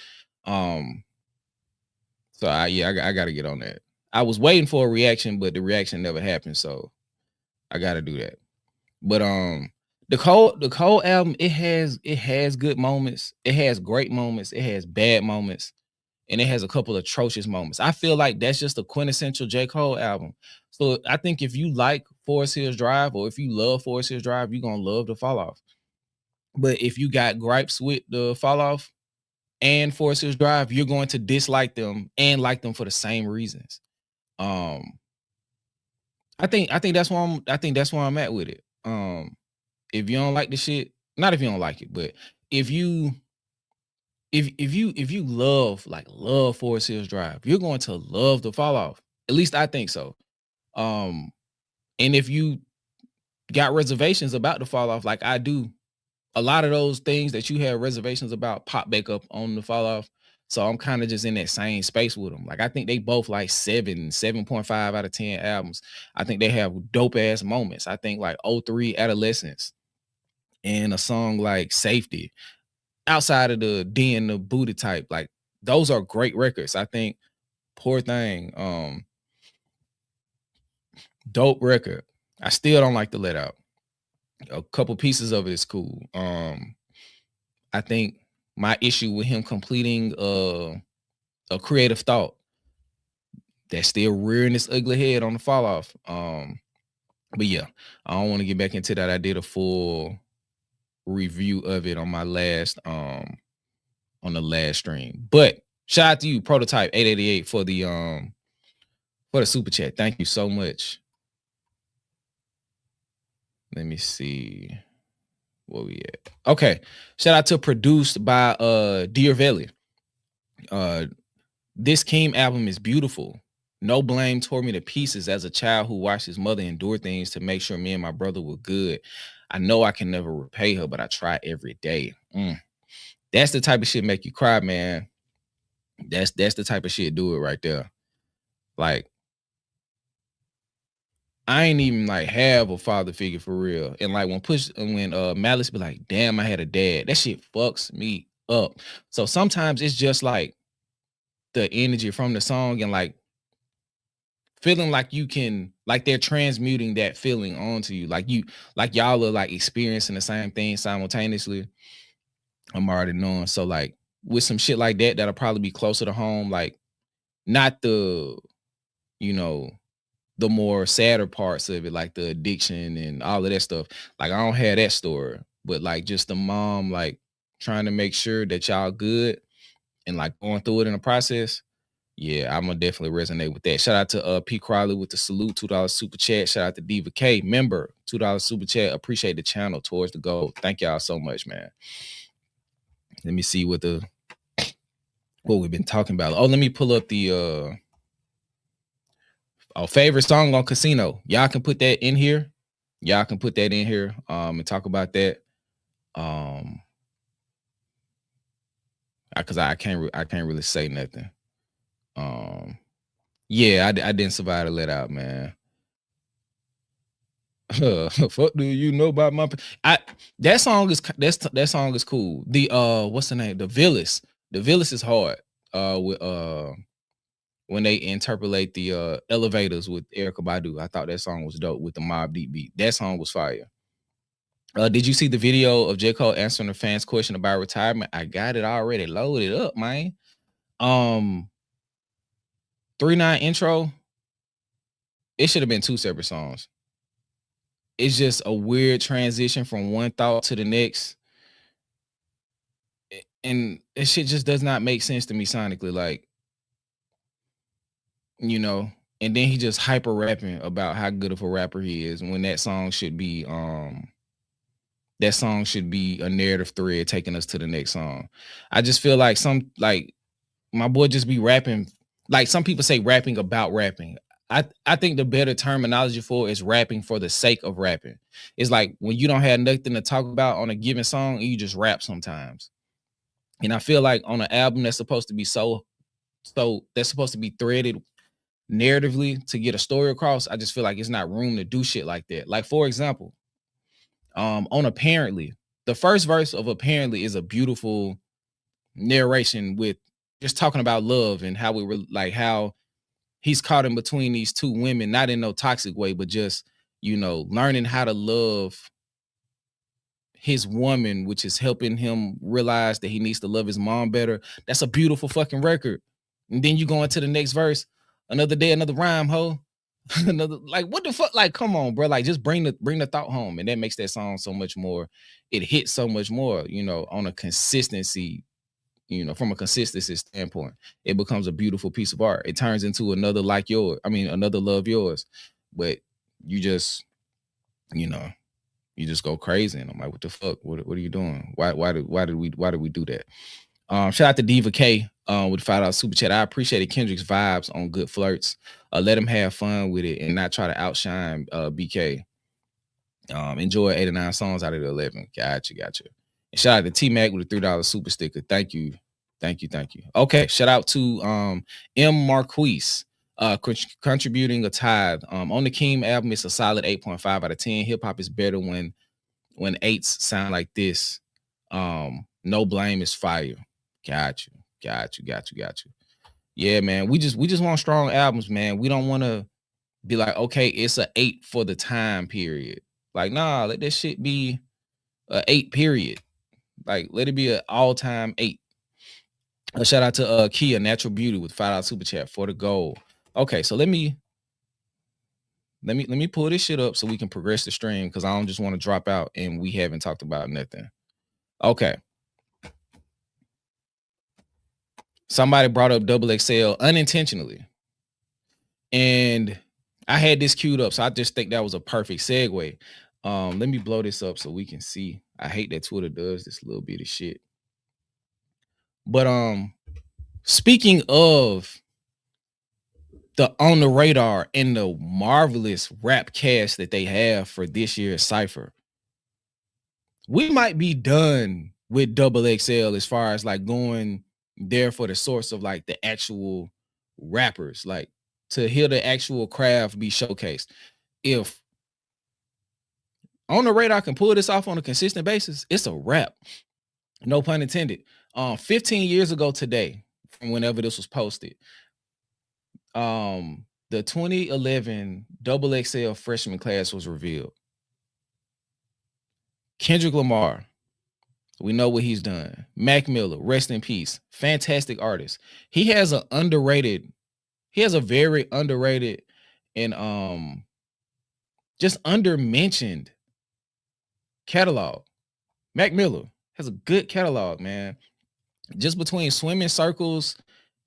S1: So I gotta get on that. I was waiting for a reaction, but the reaction never happened. So I gotta do that. But the Cole album, it has good moments, it has great moments, it has bad moments, and it has a couple of atrocious moments. I feel like that's just a quintessential J. Cole album. So I think if you like Forest Hills Drive, or if you love Forest Hills Drive, you're gonna love the Fall Off. But if you got gripes with the Fall Off and Forest Hills Drive, you're going to dislike them and like them for the same reasons. I think that's why I'm at with it. If you don't like the shit, not if you don't like it, but if you love Forest Hills Drive, you're going to love the Fall Off. At least I think so. And if you got reservations about the Fall Off, like I do, a lot of those things that you have reservations about pop back up on the Fall Off. So I'm kind of just in that same space with them. Like I think they both like 7.5 out of 10 albums. I think they have dope ass moments. I think like 03 Adolescence and a song like Safety, outside of the D and the Booty type, like those are great records. I think Poor Thing, dope record. I still don't like the Let Out. A couple pieces of it is cool. I think my issue with him completing a creative thought, that's still rearing its ugly head on the Fall Off. But yeah, I don't want to get back into that. I did a full review of it on my last on the last stream. But shout out to you, Prototype 888, for the super chat. Thank you so much. Let me see where we at. Okay, shout out to Produced by Dear Valley. This Keem album is beautiful. No Blame tore me to pieces as a child who watched his mother endure things to make sure me and my brother were good. I know I can never repay her, but I try every day. That's the type of shit make you cry, man. That's the type of shit do it right there. Like, I ain't even like have a father figure for real. And like when Malice be like, damn, I had a dad, that shit fucks me up. So sometimes it's just like the energy from the song and like feeling like you can, like they're transmuting that feeling onto you. Like y'all are like experiencing the same thing simultaneously. I'm already knowing. So like with some shit like that, that'll probably be closer to home. Like not the, the more sadder parts of it, like the addiction and all of that stuff. Like I don't have that story, but like just the mom, like trying to make sure that y'all good and like going through it in the process. Yeah, I'm gonna definitely resonate with that. Shout out to P. Crowley with the salute, $2 super chat. Shout out to Diva K, member, $2 super chat. Appreciate the channel towards the goal. Thank y'all so much, man. Let me see what we've been talking about. Oh, let me pull up the favorite song on Casino. Y'all can put that in here. And talk about that. Because I can't really say nothing. Yeah, I didn't survive to Let Out, man. Fuck do you know about my that song is cool. The what's the name? The Villas is hard. With when they interpolate the Elevators with Erykah Badu. I thought that song was dope with the Mobb Deep beat. That song was fire. Did you see the video of J. Cole answering the fans' question about retirement? I got it already loaded up, man. 3-9 intro. It should have been 2 separate songs. It's just a weird transition from one thought to the next. And this shit just does not make sense to me sonically. Like, and then he just hyper rapping about how good of a rapper he is when that song should be a narrative thread taking us to the next song. I just feel like my boy just be rapping. Like some people say rapping about rapping. I think the better terminology for it is rapping for the sake of rapping. It's like when you don't have nothing to talk about on a given song, you just rap sometimes. And I feel like on an album that's supposed to be so So that's supposed to be threaded narratively to get a story across. I just feel like it's not room to do shit like that. Like, for example, on Apparently, the first verse of Apparently is a beautiful narration with just talking about love and how we were like how he's caught in between these two women, not in no toxic way, but just, you know, learning how to love his woman, which is helping him realize that he needs to love his mom better. That's a beautiful fucking record. And then you go into the next verse, another day, another rhyme, ho. Another, like, what the fuck? Like, come on, bro. Like, just bring the thought home. And that makes that song so much more, it hits so much more, you know, on a consistency, you know, from a consistency standpoint. It becomes a beautiful piece of art. It turns into another like yours. I mean, another love yours. But you just, you know, you just go crazy. And I'm like, what the fuck? What are you doing? Why did we do that? Shout out to Diva K with $5 super chat. I appreciated Kendrick's vibes on Good Flirts. Let him have fun with it and not try to outshine BK. Enjoy 8 or 9 songs out of the 11. Gotcha. And shout out to T-Mac with a $3 super sticker. Thank you. Okay, shout out to M. Marquise contributing a tithe. On the Keem album, it's a solid 8.5 out of 10. Hip hop is better when 8s sound like this. No Blame is fire. Got you. Yeah, man. We just want strong albums, man. We don't want to be like, okay, it's a 8 for the time period. Like, nah, let that shit be a 8 period. Like, let it be an all-time 8. A shout out to Kia Natural Beauty with $5 super chat for the goal. Okay, so let me pull this shit up so we can progress the stream, because I don't just want to drop out and we haven't talked about nothing. Okay. Somebody brought up XXL unintentionally, and I had this queued up, so I just think that was a perfect segue. Let me blow this up so we can see. I hate that Twitter does this little bit of shit. But speaking of the On the Radar and the marvelous rap cast that they have for this year's Cypher, we might be done with XXL as far as like going there for the source of like the actual rappers, like to hear the actual craft be showcased. If On the Radar can pull this off on a consistent basis, it's a wrap. No pun intended. 15 years ago today, from whenever this was posted, the 2011 XXL freshman class was revealed. Kendrick Lamar, we know what he's done. Mac Miller, rest in peace. Fantastic artist. He has a very underrated and just undermentioned catalog. Mac Miller has a good catalog, man. Just between Swimming Circles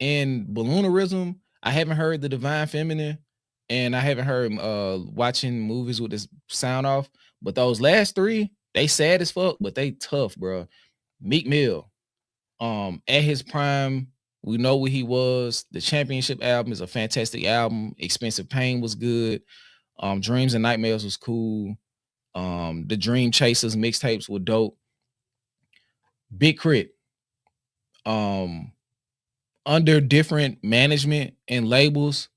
S1: and Balloonerism, I haven't heard The Divine Feminine, and I haven't heard watching movies with this sound off. But those last 3, they sad as fuck, but they tough, bro. Meek Mill, at his prime, we know what he was. The Championship album is a fantastic album. Expensive Pain was good. Dreams and Nightmares was cool. The Dream Chasers mixtapes were dope. Big Crit, under different management and labels,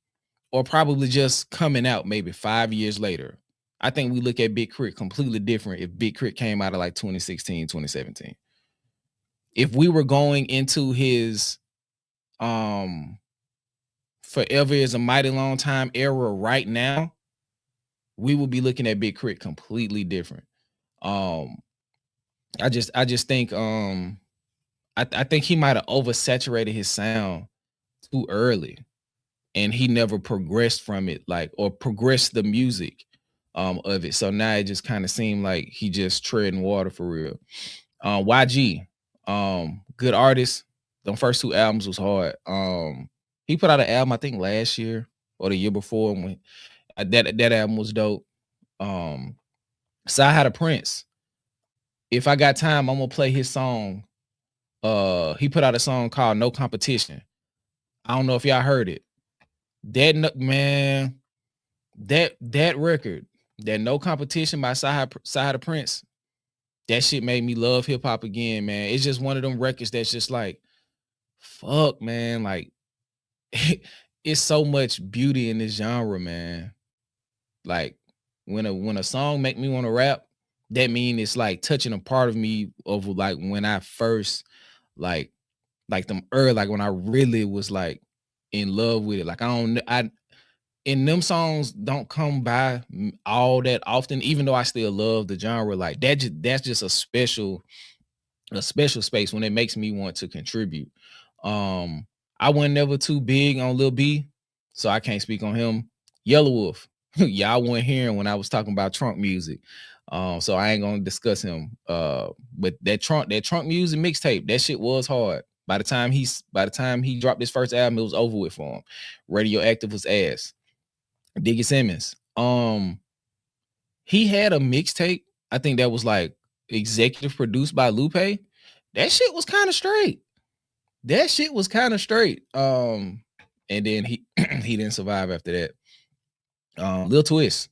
S1: or probably just coming out maybe 5 years later, I think we look at Big Crit completely different if Big Crit came out of like 2016, 2017. If we were going into his Forever Is a Mighty Long Time era right now, we would be looking at Big Crit completely different. I just think I think he might have oversaturated his sound too early, and he never progressed from it, like, or progressed the music of it. So now it just kind of seemed like he just treading water for real. YG, good artist. The first 2 albums was hard. He put out an album I think last year or the year before, when that album was dope. Sci High the Prince. If I got time, I'm gonna play his song. He put out a song called No Competition. I don't know if y'all heard it. That record, that No Competition by Sci High the Prince, that shit made me love hip hop again, man. It's just one of them records that's just like, fuck, man. Like, it's so much beauty in this genre, man. Like when a song make me want to rap, that mean it's like touching a part of me of like when I first like them early, like when I really was like in love with it. Like and them songs don't come by all that often, even though I still love the genre. Like that's just a special space when it makes me want to contribute. I wasn't never too big on Lil B, so I can't speak on him. Yellow Wolf, y'all weren't hearing when I was talking about trunk music. So I ain't gonna discuss him. But that trunk music mixtape, that shit was hard. By the time he dropped his first album, it was over with for him. Radioactive was ass. Diggy Simmons. He had a mixtape, I think that was like executive produced by Lupe. That shit was kind of straight. And then he he didn't survive after that. Lil Twist,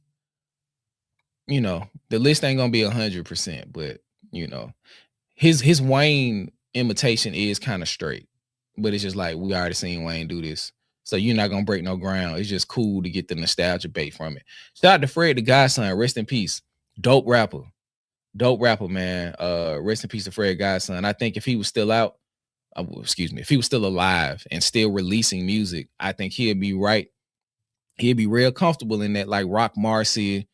S1: you know, the list ain't gonna be 100%, but you know, his Wayne imitation is kind of straight, but it's just like we already seen Wayne do this, so you're not gonna break no ground. It's just cool to get the nostalgia bait from it. Shout out to Fred the Godson, rest in peace. Dope rapper, man. Rest in peace to Fred Godson. I think if he was still out, if he was still alive and still releasing music, I think he'd be right. He'd be real comfortable in that like Rock Marcy,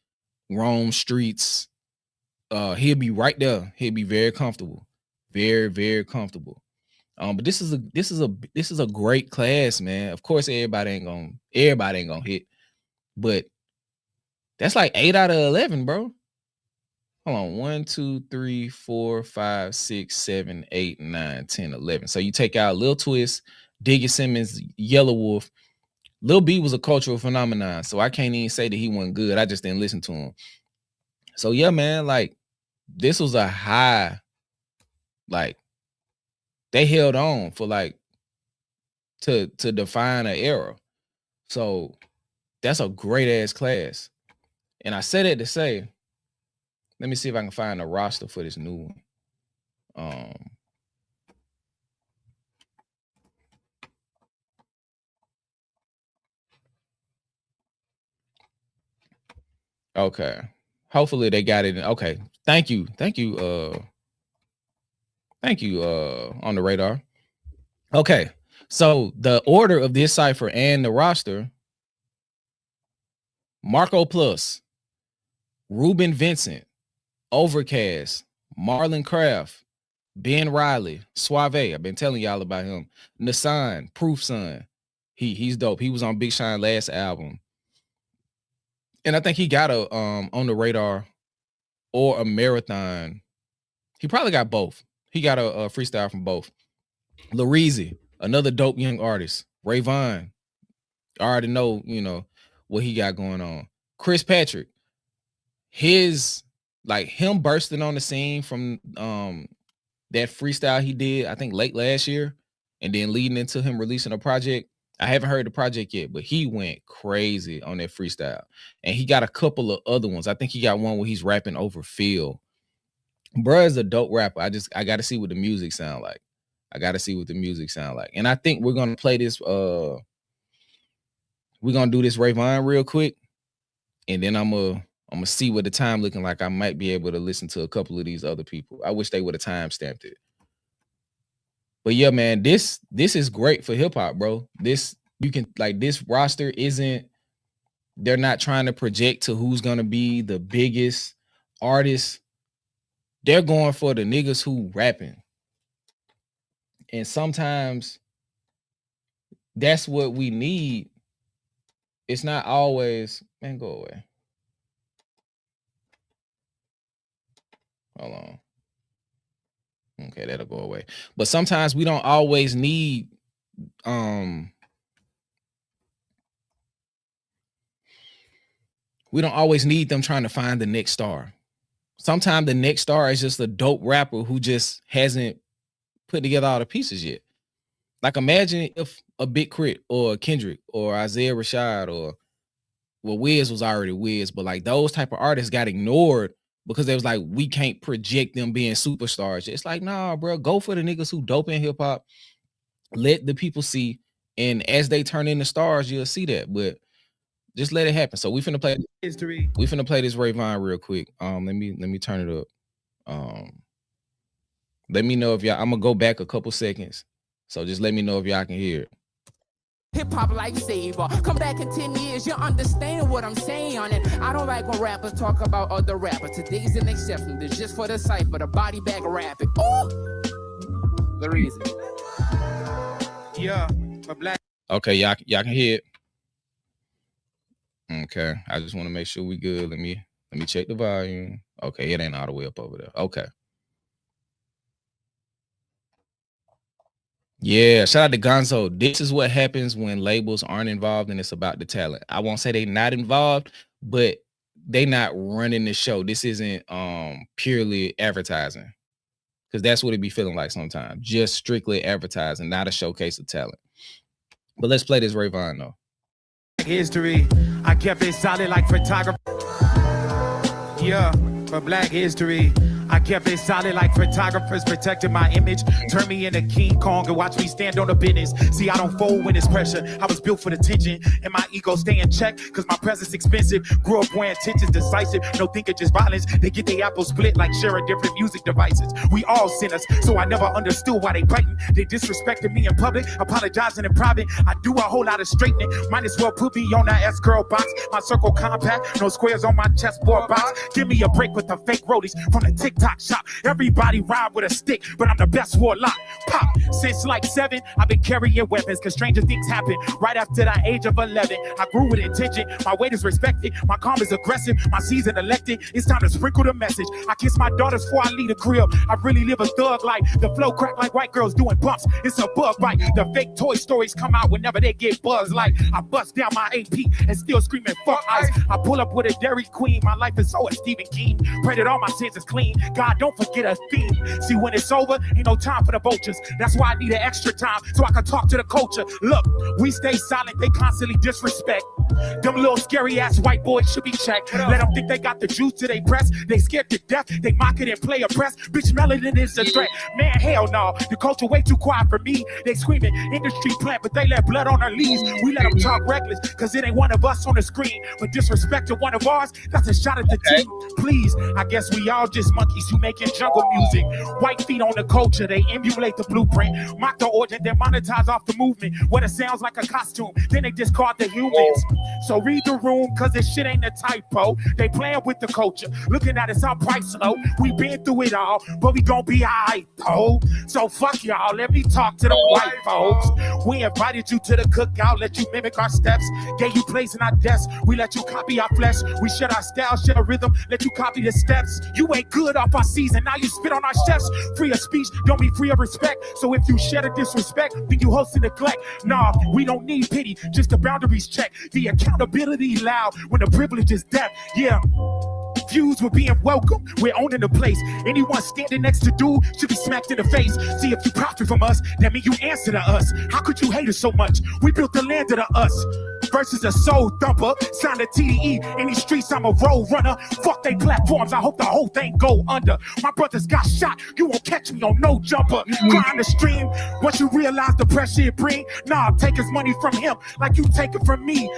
S1: Rome streets. He'll be right there. He'll be very comfortable, very, very comfortable. But this is a great class, man. Of course, everybody ain't gonna hit, but that's like 8 out of 11, bro. Hold on, 1, 2, 3, 4, 5, 6, 7, 8, 9, 10, 11. So you take out Lil Twist, Diggy Simmons, Yellow Wolf. Lil B was a cultural phenomenon, so I can't even say that he wasn't good. I just didn't listen to him. So yeah, man, like this was a high, like they held on for like to define an era. So that's a great ass class. And I said it to say, let me see if I can find a roster for this new one. Okay. Hopefully they got it. Okay. Thank you. On the radar. Okay. So the order of this cipher and the roster: Marco Plus, Ruben Vincent, Overcast, Marlon Craft, Ben Riley, Suave. I've been telling y'all about him. Nassan, Proof Son. He's dope. He was on Big Sean last album. And I think he got a on the radar or a marathon. He probably got both. He got a freestyle from both. Lareezy, another dope young artist. Ray Vaughn, I already know, you know, what he got going on. Chris Patrick, his like him bursting on the scene from that freestyle he did, I think late last year, and then leading into him releasing a project. I haven't heard the project yet, but he went crazy on that freestyle. And he got a couple of other ones. I think he got one where he's rapping over Phil. Bruh is a dope rapper. I got to see what the music sound like. And I think we're going to play this. We're going to do this Ray Vaughn real quick. And then I'm going to see what the time looking like. I might be able to listen to a couple of these other people. I wish they would have time stamped it. But yeah, man, this is great for hip hop, bro. This roster isn't, they're not trying to project to who's gonna be the biggest artist. They're going for the niggas who rapping. And sometimes that's what we need. It's not always, man, go away. Hold on. Okay, that'll go away. But sometimes we don't always need them trying to find the next star. Sometimes the next star is just a dope rapper who just hasn't put together all the pieces yet. Like imagine if a Big Crit or a Kendrick or Isaiah Rashad or, well, Wiz was already Wiz, but like those type of artists got ignored because they was like, we can't project them being superstars. It's like, nah, bro, go for the niggas who dope in hip hop. Let the people see And as they turn into stars, you'll see that. But just let it happen. So we finna play history. We finna play this Vaughn real quick. Let me turn it up. Let me know if y'all. I'm gonna go back a couple seconds. So just let me know if y'all can hear it.
S2: Hip-hop lifesaver. Come back in 10 years, you understand what I'm saying. And I don't like when rappers talk about other rappers. Today's an exception. This just for the Cypher, the body bag rapping. Ooh! The reason.
S1: Yeah, for black. Okay, y'all can hear it. Okay, I just want to make sure we good. Let me check the volume. Okay, it ain't all the way up over there. Okay. Yeah, shout out to Gonzo. This is what happens when labels aren't involved and it's about the talent. I won't say they not involved, but they not running the show. This isn't purely advertising, because that's what it be feeling like sometimes. Just strictly advertising, not a showcase of talent. But let's play this Vaughn though.
S6: History, I kept it solid like photography. Yeah, for Black history. I kept it solid like photographers, protected my image. Turn me into King Kong and watch me stand on the business. See, I don't fold when it's pressure. I was built for the tension, and my ego stay in check, cause my presence expensive. Grew up wearing tensions, decisive. No thinking just violence. They get their apple split like sharing different music devices. We all sinners, so I never understood why they biting. They disrespected me in public, apologizing in private. I do a whole lot of straightening. Might as well put me on that S-girl box. My circle compact, no squares on my chessboard box. Give me a break with the fake roadies from the TikTok shop. Everybody ride with a stick, but I'm the best warlock. Pop, since like 7, I've been carrying weapons, cause stranger things happen. Right after the age of 11, I grew with intention. My weight is respected, my calm is aggressive, my season elected. It's time to sprinkle the message. I kiss my daughters before I leave the crib. I really live a thug life. The flow crack like white girls doing bumps. It's a bug bite. The fake Toy Stories come out whenever they get buzzed. Like I bust down my AP and still screaming fuck ice. I pull up with a Dairy Queen. My life is so a Stephen Keem. Pray that all my sins is clean. God, don't forget a theme. See, when it's over, ain't no time for the vultures. That's why I need an extra time so I can talk to the culture. Look, we stay silent. They constantly disrespect. Them little scary ass white boys should be checked. Let them think they got the juice to their breast. They scared to death. They mock it and play oppressed. Bitch, melanin is a threat. Man, hell no. The culture way too quiet for me. They screaming industry plant, but they let blood on our leaves. We let them talk reckless, cause it ain't one of us on the screen. But disrespect to one of ours, that's a shot at the team. Please, I guess we all just monkeys who making jungle music. White feet on the culture, they emulate the blueprint. Mock the origin, then monetize off the movement. What it sounds like a costume, then they discard the humans. So read the room, cause this shit ain't a typo. They playing with the culture, looking at us our price low. We been through it all, but we gon' be alright though. So fuck y'all, let me talk to the white folks. We invited you to the cookout, let you mimic our steps. Gave you place in our desk, we let you copy our flesh. We share our style, share a rhythm, let you copy the steps. You ain't good off our season, now you spit on our chefs. Free of speech, don't be free of respect. So if you share the disrespect, then you host the neglect. Nah, we don't need pity, just the boundaries check. The accountability loud when the privilege is death. Yeah. Views were being welcome, we're owning the place. Anyone standing next to dude should be smacked in the face. See, if you profit from us, that means you answer to us. How could you hate us so much? We built the land of the us. Versus a soul thumper, signed a TDE. In these streets, I'm a road runner. Fuck they platforms, I hope the whole thing go under. My brothers got shot, you won't catch me on no jumper. Grind the stream, once you realize the pressure it bring. Nah, take his money from him like you take it from me.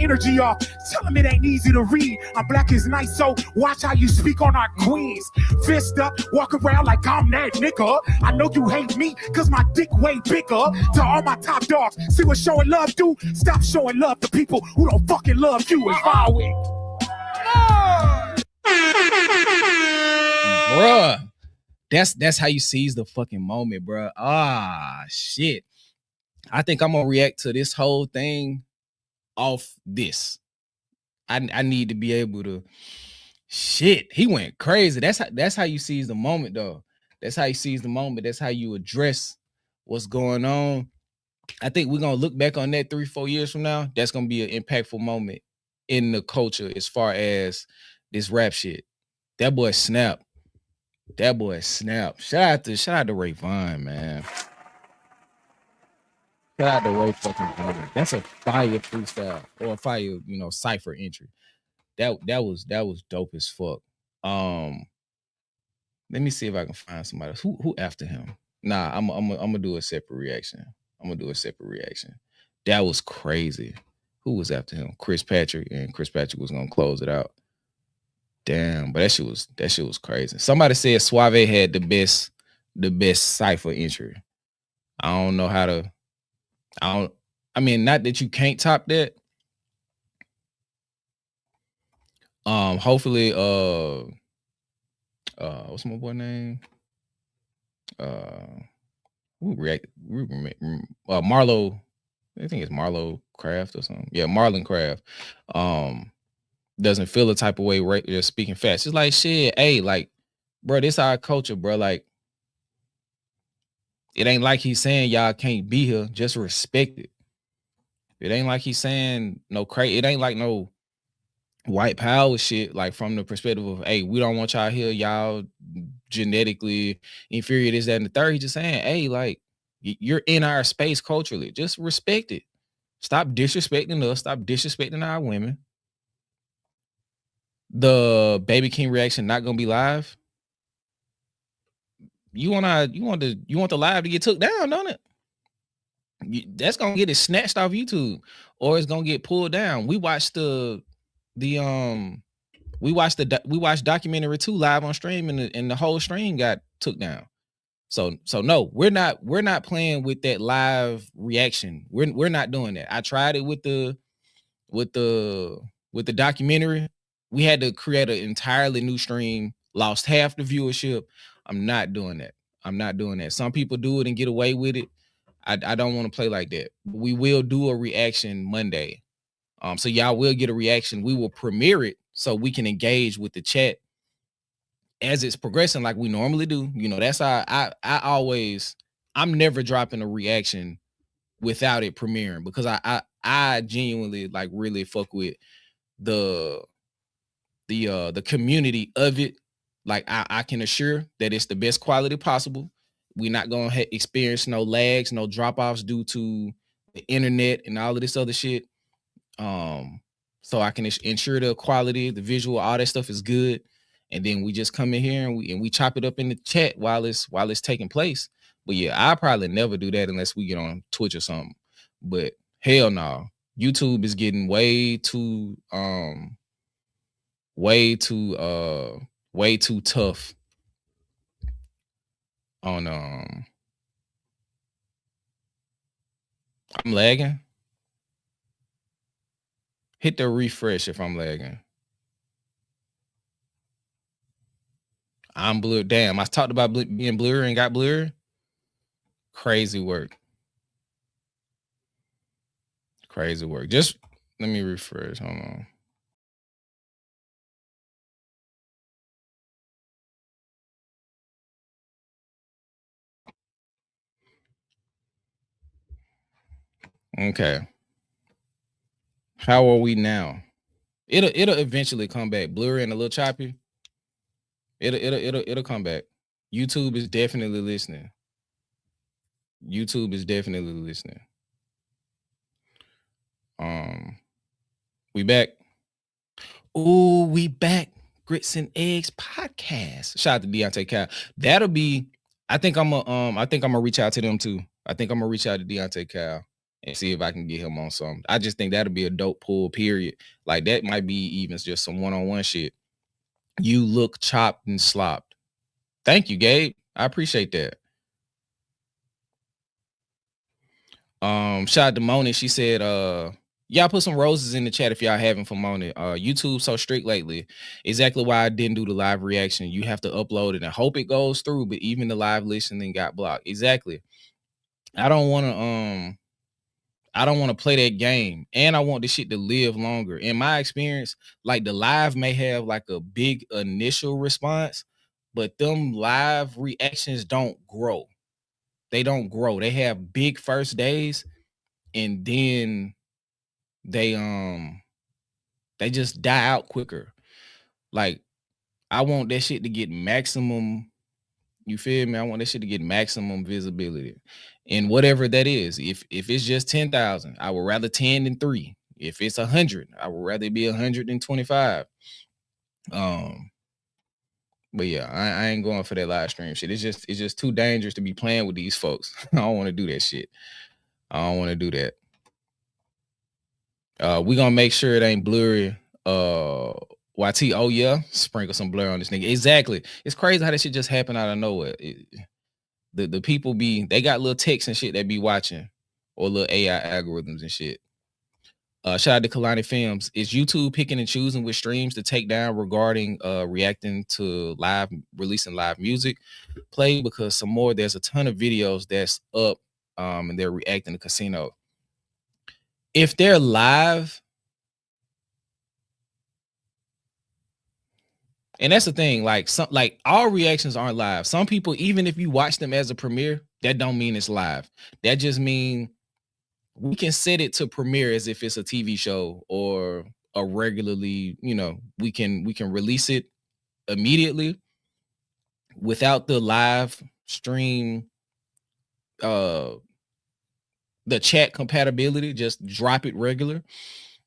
S6: Energy off, tell him it ain't easy to read. I'm black is nice, so watch how you speak on our queens. Fist up, walk around like I'm that nigga. I know you hate me, cause my dick way bigger. To all my top dogs, see what showing love do? Stop showing love to people who don't fucking love you. Is my way.
S1: Bruh, that's how you seize the fucking moment, bruh. Shit. I think I'm gonna react to this whole thing off this. I need to be able to. Shit, he went crazy. That's how you seize the moment, though. That's how you seize the moment. That's how you address what's going on. I think we're gonna look back on that 3-4 years from now. That's gonna be an impactful moment in the culture as far as this rap shit. That boy snap. That boy snap. Shout out to Vaughn, man. Shout out to Ray fucking Vaughn. That's a fire freestyle or a fire, Cypher entry. That was dope as fuck. Let me see if I can find somebody else. Who after him? Nah, I'm gonna do a separate reaction. That was crazy. Who was after him? Chris Patrick, and Chris Patrick was gonna close it out. Damn, but that shit was crazy. Somebody said Suave had the best Cypher entry. I don't know how to. I mean, not that you can't top that. Hopefully, what's my boy name? Marlo. I think it's Marlo Craft or something. Yeah, Marlon Craft. Doesn't feel a type of way right just speaking fast. It's like shit. Hey, like, bro, this our culture, bro. Like, it ain't like he's saying y'all can't be here. Just respect it. It ain't like he's saying no crazy. It ain't like no white power shit. Like from the perspective of, hey, we don't want y'all here. Y'all genetically inferior. This, that, and the third. He's just saying, hey, like, you're in our space culturally. Just respect it. Stop disrespecting us. Stop disrespecting our women. The Baby King reaction not gonna be live. You want the live to get took down, don't it? That's gonna get it snatched off YouTube, or it's gonna get pulled down. We watched documentary 2 live on stream, and the whole stream got took down. So no, we're not playing with that live reaction. We're not doing that. I tried it with the documentary. We had to create an entirely new stream, lost half the viewership. I'm not doing that. Some people do it and get away with it. I don't want to play like that. We will do a reaction Monday. So y'all will get a reaction. We will premiere it so we can engage with the chat as it's progressing like we normally do. You know, that's how I'm never dropping a reaction without it premiering, because I genuinely like really fuck with the community of it. Like I can assure that it's the best quality possible. We're not gonna experience no lags, no drop-offs due to the internet and all of this other shit. So I can ensure the quality, the visual, all that stuff is good. And then we just come in here and we chop it up in the chat while it's taking place. But yeah, I probably never do that unless we get on Twitch or something. But hell no, YouTube is getting way too tough on I'm lagging. Hit the refresh if I'm lagging. I'm blurred. Damn, I talked about being blurry and got blurry. Crazy work. Just let me refresh. Hold on. Okay. How are we now? It'll eventually come back. Blurry and a little choppy. It'll come back. YouTube is definitely listening. We back. Ooh, we back. Grits and Eggs podcast. Shout out to Deontay Cal. That'll be. I think I'm gonna reach out to them too. I think I'm gonna reach out to Deontay Cal and see if I can get him on something. I just think that'll be a dope pull. Period. Like that might be even just some one-on-one shit. You look chopped and slopped. Thank you, Gabe. I appreciate that. Shout out to Moni. She said, y'all put some roses in the chat if y'all haven't for Moni. YouTube so strict lately. Exactly why I didn't do the live reaction. You have to upload it and hope it goes through, but even the live listening got blocked. Exactly. I don't want to play that game, and I want this shit to live longer. In my experience, like the live may have like a big initial response, but them live reactions don't grow. They don't grow. They have big first days, and then they just die out quicker. Like I want that shit to get maximum. You feel me? I want that shit to get maximum visibility, and whatever that is. If it's just 10,000, I would rather 10 than 3. If it's 100, I would rather be 125. But yeah, I ain't going for that live stream shit. It's just too dangerous to be playing with these folks. I don't want to do that shit. I don't want to do that. We gonna make sure it ain't blurry. YT, oh yeah, sprinkle some blur on this nigga. Exactly. It's crazy how that shit just happened out of nowhere. The people they got little texts and shit that be watching, or little AI algorithms and shit. Shout out to Kalani Films. Is YouTube picking and choosing which streams to take down regarding reacting to releasing live music play? Because there's a ton of videos that's up and they're reacting to casino. If they're live, and that's the thing, like all reactions aren't live. Some people, even if you watch them as a premiere, that don't mean it's live. That just mean we can set it to premiere as if it's a TV show or a regularly, we can release it immediately without the live stream, the chat compatibility. Just drop it regular.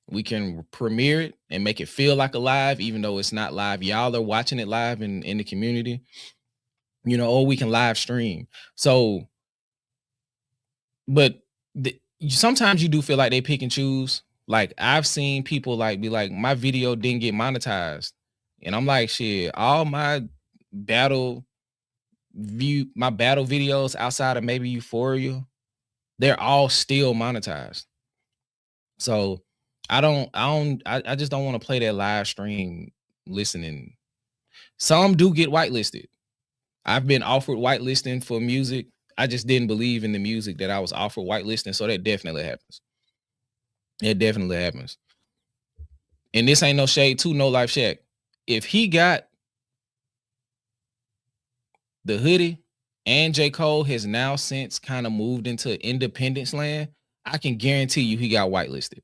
S1: We can premiere it and make it feel like a live, even though it's not live. Y'all are watching it live in the community, or we can live stream. So, but sometimes you do feel like they pick and choose. Like I've seen people be like, my video didn't get monetized. And I'm like, shit, all my battle videos outside of maybe Euphoria, they're all still monetized. So I just don't want to play that live stream listening. Some do get whitelisted. I've been offered whitelisting for music. I just didn't believe in the music that I was offered whitelisting. So that definitely happens. It definitely happens. And this ain't no shade to No Life Shack. If he got the hoodie and J. Cole has now since kind of moved into independence land, I can guarantee you he got whitelisted.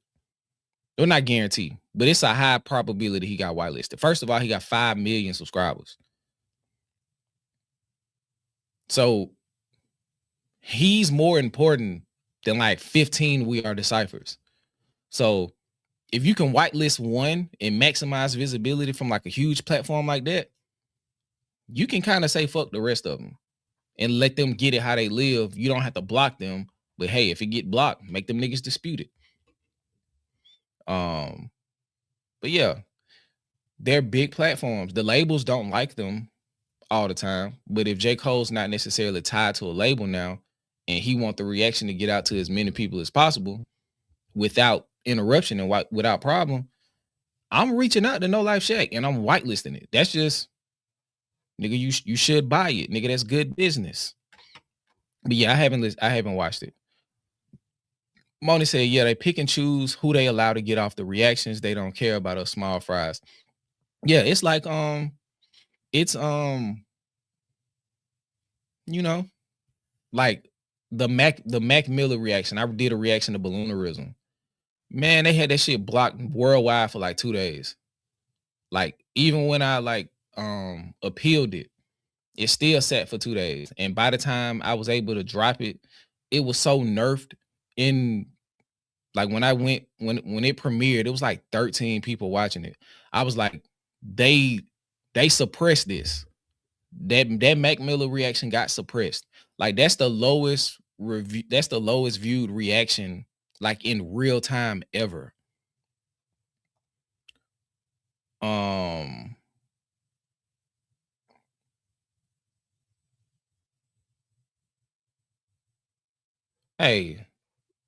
S1: Or not guarantee, but it's a high probability he got whitelisted. First of all, he got 5 million subscribers. So he's more important than like 15 We Are the Cyphers. So if you can whitelist one and maximize visibility from like a huge platform like that, you can kind of say fuck the rest of them and let them get it how they live. You don't have to block them, but hey, if it get blocked, make them niggas dispute it. But yeah, they're big platforms. The labels don't like them all the time, but if J. Cole's not necessarily tied to a label now and he want the reaction to get out to as many people as possible without interruption and without problem, I'm reaching out to No Life Shack and I'm whitelisting it. That's just, nigga, you should buy it, nigga. That's good business. But yeah, I haven't watched it. Moni said, yeah, they pick and choose who they allow to get off the reactions. They don't care about us small fries. Yeah, it's like it's like the Mac Miller reaction. I did a reaction to Balloonerism. Man, they had that shit blocked worldwide for like 2 days. Like even when I appealed it, it still sat for 2 days. And by the time I was able to drop it, it was so nerfed in. Like when it premiered, it was like 13 people watching it. I was like, they suppressed this. That Mac Miller reaction got suppressed. Like that's the lowest review. That's the lowest viewed reaction like in real time ever. Hey,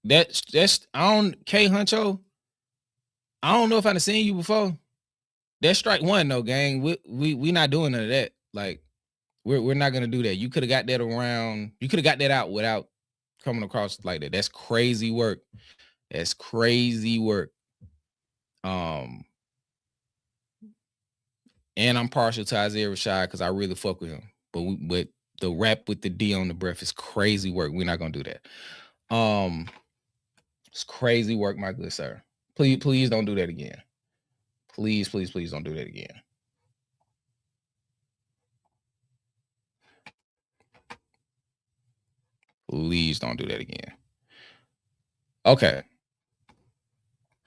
S1: that's K Huncho. I don't know if I've seen you before. That's strike one though, gang. We not doing none of that. Like we're not gonna do that. You could have got that around. You could have got that out without coming across like that. That's crazy work. That's crazy work. And I'm partial to Isaiah Rashad because I really fuck with him. But the rap with the D on the breath is crazy work. We're not gonna do that. It's crazy work, my good sir. Please don't do that again. Please don't do that again. Please don't do that again. Okay.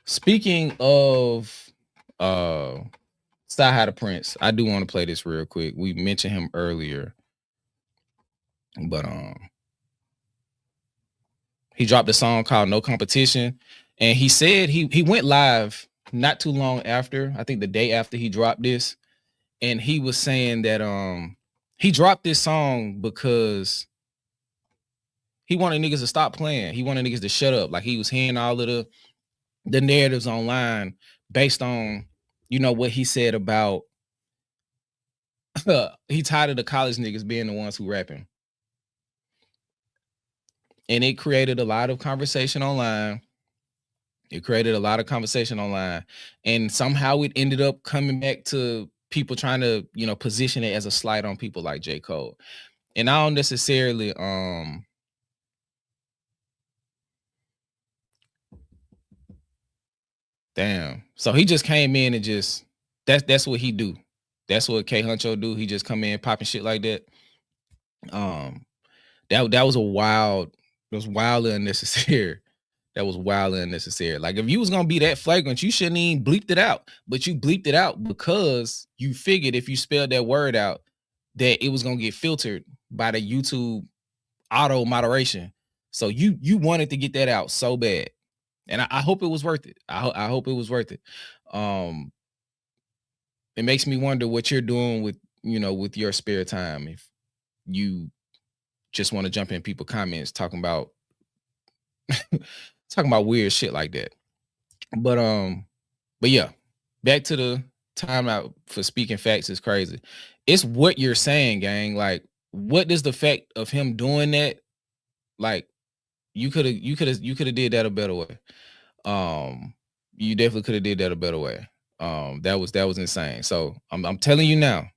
S1: Speaking of Sci-Hi the Prince, I do want to play this real quick. We mentioned him earlier, but he dropped a song called No Competition, And he said he went live not too long after, I think the day after he dropped this, and he was saying that he dropped this song because he wanted niggas to stop playing. He wanted niggas to shut up. Like, he was hearing all of the narratives online based on, you know, what he said about he tired of the college niggas being the ones who rapping. And it created a lot of conversation online. And somehow it ended up coming back to people trying to, you know, position it as a slight on people like J. Cole. And I don't necessarily damn. So he just came in and just that's what he do. That's what K Huncho do. He just come in popping shit like that. That was wildly unnecessary. That was wildly unnecessary. Like, if you was gonna be that flagrant, you shouldn't even bleeped it out. But you bleeped it out because you figured if you spelled that word out, that it was gonna get filtered by the YouTube auto moderation. So you wanted to get that out so bad, and I hope it was worth it. I hope it was worth it. It makes me wonder what you're doing with, you know, with your spare time. If you just want to jump in people's comments talking about weird shit like that. But yeah, back to the timeout for speaking facts is crazy. It's what you're saying, gang. Like, what is the fact of him doing that? Like, you could have did that a better way. You definitely could have did that a better way. That was insane. So I'm telling you now,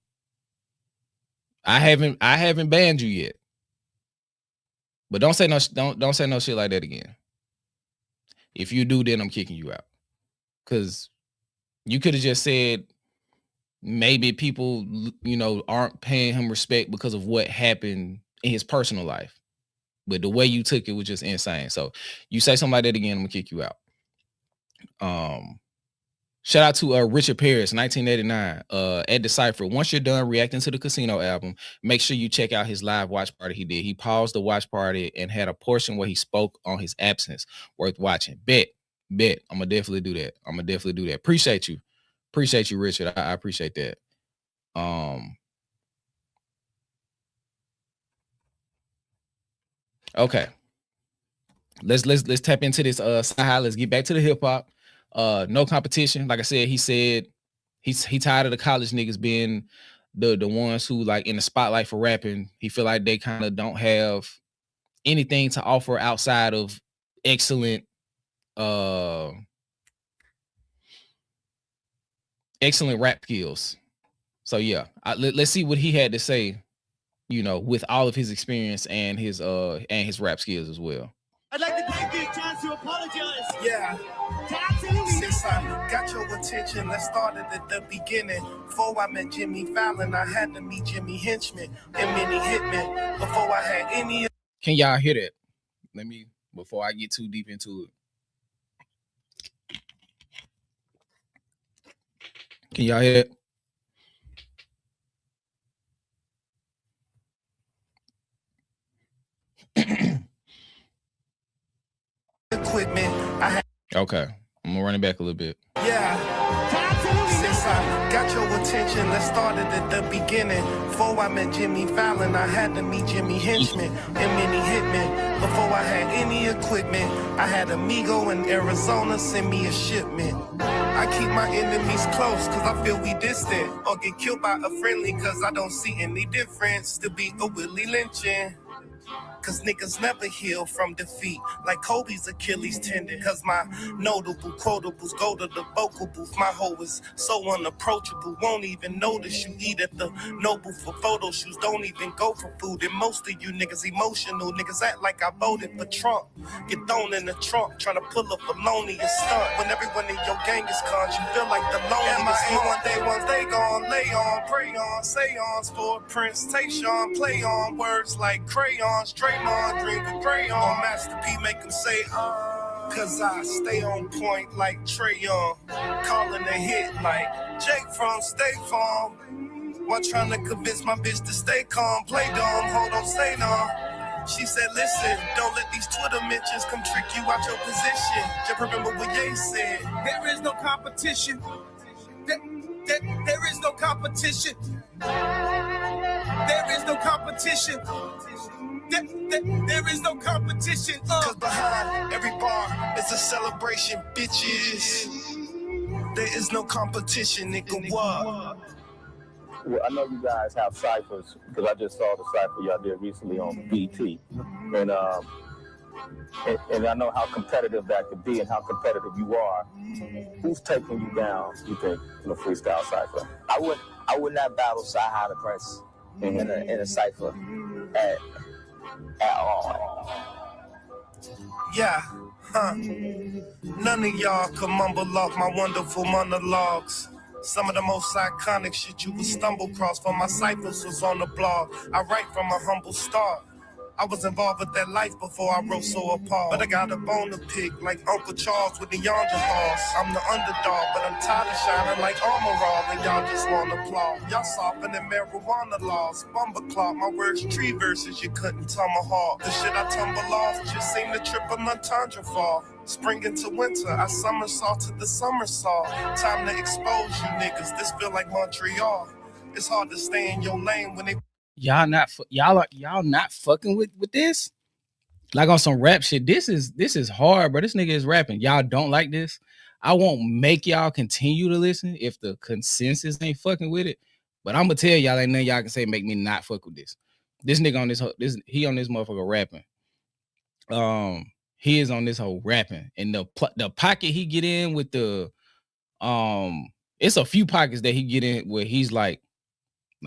S1: I haven't banned you yet. But don't say no shit like that again. If you do, then I'm kicking you out. Because you could have just said maybe people, you know, aren't paying him respect because of what happened in his personal life. But the way you took it was just insane. So you say something like that again, I'm gonna kick you out. Shout out to Richard Paris, 1989, at the Cypher. Once you're done reacting to the Casino album, make sure you check out his live watch party he did. He paused the watch party and had a portion where he spoke on his absence. Worth watching. Bet. I'm gonna definitely do that. Appreciate you, Richard. I appreciate that. Okay. Let's tap into this side. Let's get back to the hip hop. No competition. Like I said, he said he tired of the college niggas being the ones who, like, in the spotlight for rapping. He feel like they kind of don't have anything to offer outside of excellent rap skills. So yeah, let's see what he had to say, you know, with all of his experience and his rap skills as well.
S7: I'd like to take this chance to apologize.
S8: Yeah. Since I got your attention, let's start it at the beginning. Before I met Jimmy Fallon, I had to meet Jimmy Henchman and Minnie Hitman. Before I had any...
S1: Can y'all hear that? Let me, before I get too deep into it. Can y'all hear that?
S8: Equipment. I had...
S1: Okay, I'm gonna run it back a little bit.
S8: Yeah. Since I got your attention, let's start it at the beginning. Before I met Jimmy Fallon, I had to meet Jimmy Henchman and Minnie Hitman. Before I had any equipment, I had Amigo in Arizona send me a shipment. I keep my enemies close cause I feel we distant, or get killed by a friendly cause I don't see any difference. To be a Willie lynching, cause niggas never heal from defeat like Kobe's Achilles tendon. Cause my notable quotables go to the vocal booth. My hoe is so unapproachable, won't even notice you eat at the Noble for photo shoots. Don't even go for food. And most of you niggas emotional. Niggas act like I voted for Trump. Get thrown in the trunk, trying to pull up a loneliest stunt. When everyone in your gang is cons, you feel like the loneliest one. One day ones they gon' lay on, pray on, seance for Prince, Tayshawn, play on words like crayons, Draymond, drink a crayon, Master P make him say, cause I stay on point like Trey Young, calling a hit like Jake from State Farm, while trying to convince my bitch to stay calm, play dumb, hold on, say no. She said, listen, don't let these Twitter mentions come trick you out your position. Just remember what Ye said. There is no competition. There is no competition. There is no competition. There is no competition. Cause behind every bar is a celebration, bitches. There is no competition, nigga. What?
S9: Well, I know you guys have ciphers because I just saw the cipher y'all did recently on BT, and I know how competitive that could be and how competitive you are. Who's taking you down? You think in a freestyle cipher?
S10: I would not battle Sci-High the Prince in a cipher at all.
S8: Yeah, None of y'all can mumble off my wonderful monologues. Some of the most iconic shit you would stumble across from my ciphers was on the blog. I write from a humble start. I was involved with that life before I wrote so appalled. But I got a bone to pick like Uncle Charles with the yonder boss. I'm the underdog, but I'm tired of shining like armor all, and y'all just want applaud. Y'all softening marijuana laws. Bumbleclaw, my words tree verses you couldn't tomahawk. The shit I tumble off just seem to triple entendre fall. Spring into winter, I somersaulted the somersault. Time to expose you niggas, this feel like Montreal. It's hard to stay in your lane when they...
S1: Y'all not fucking with this? Like on some rap shit. This is hard, bro. This nigga is rapping. Y'all don't like this? I won't make y'all continue to listen if the consensus ain't fucking with it. But I'm gonna tell y'all, ain't nothing y'all can say make me not fuck with this. This nigga on this he on this motherfucker rapping. He is on this whole rapping, and the pocket he get in with the it's a few pockets that he get in where he's like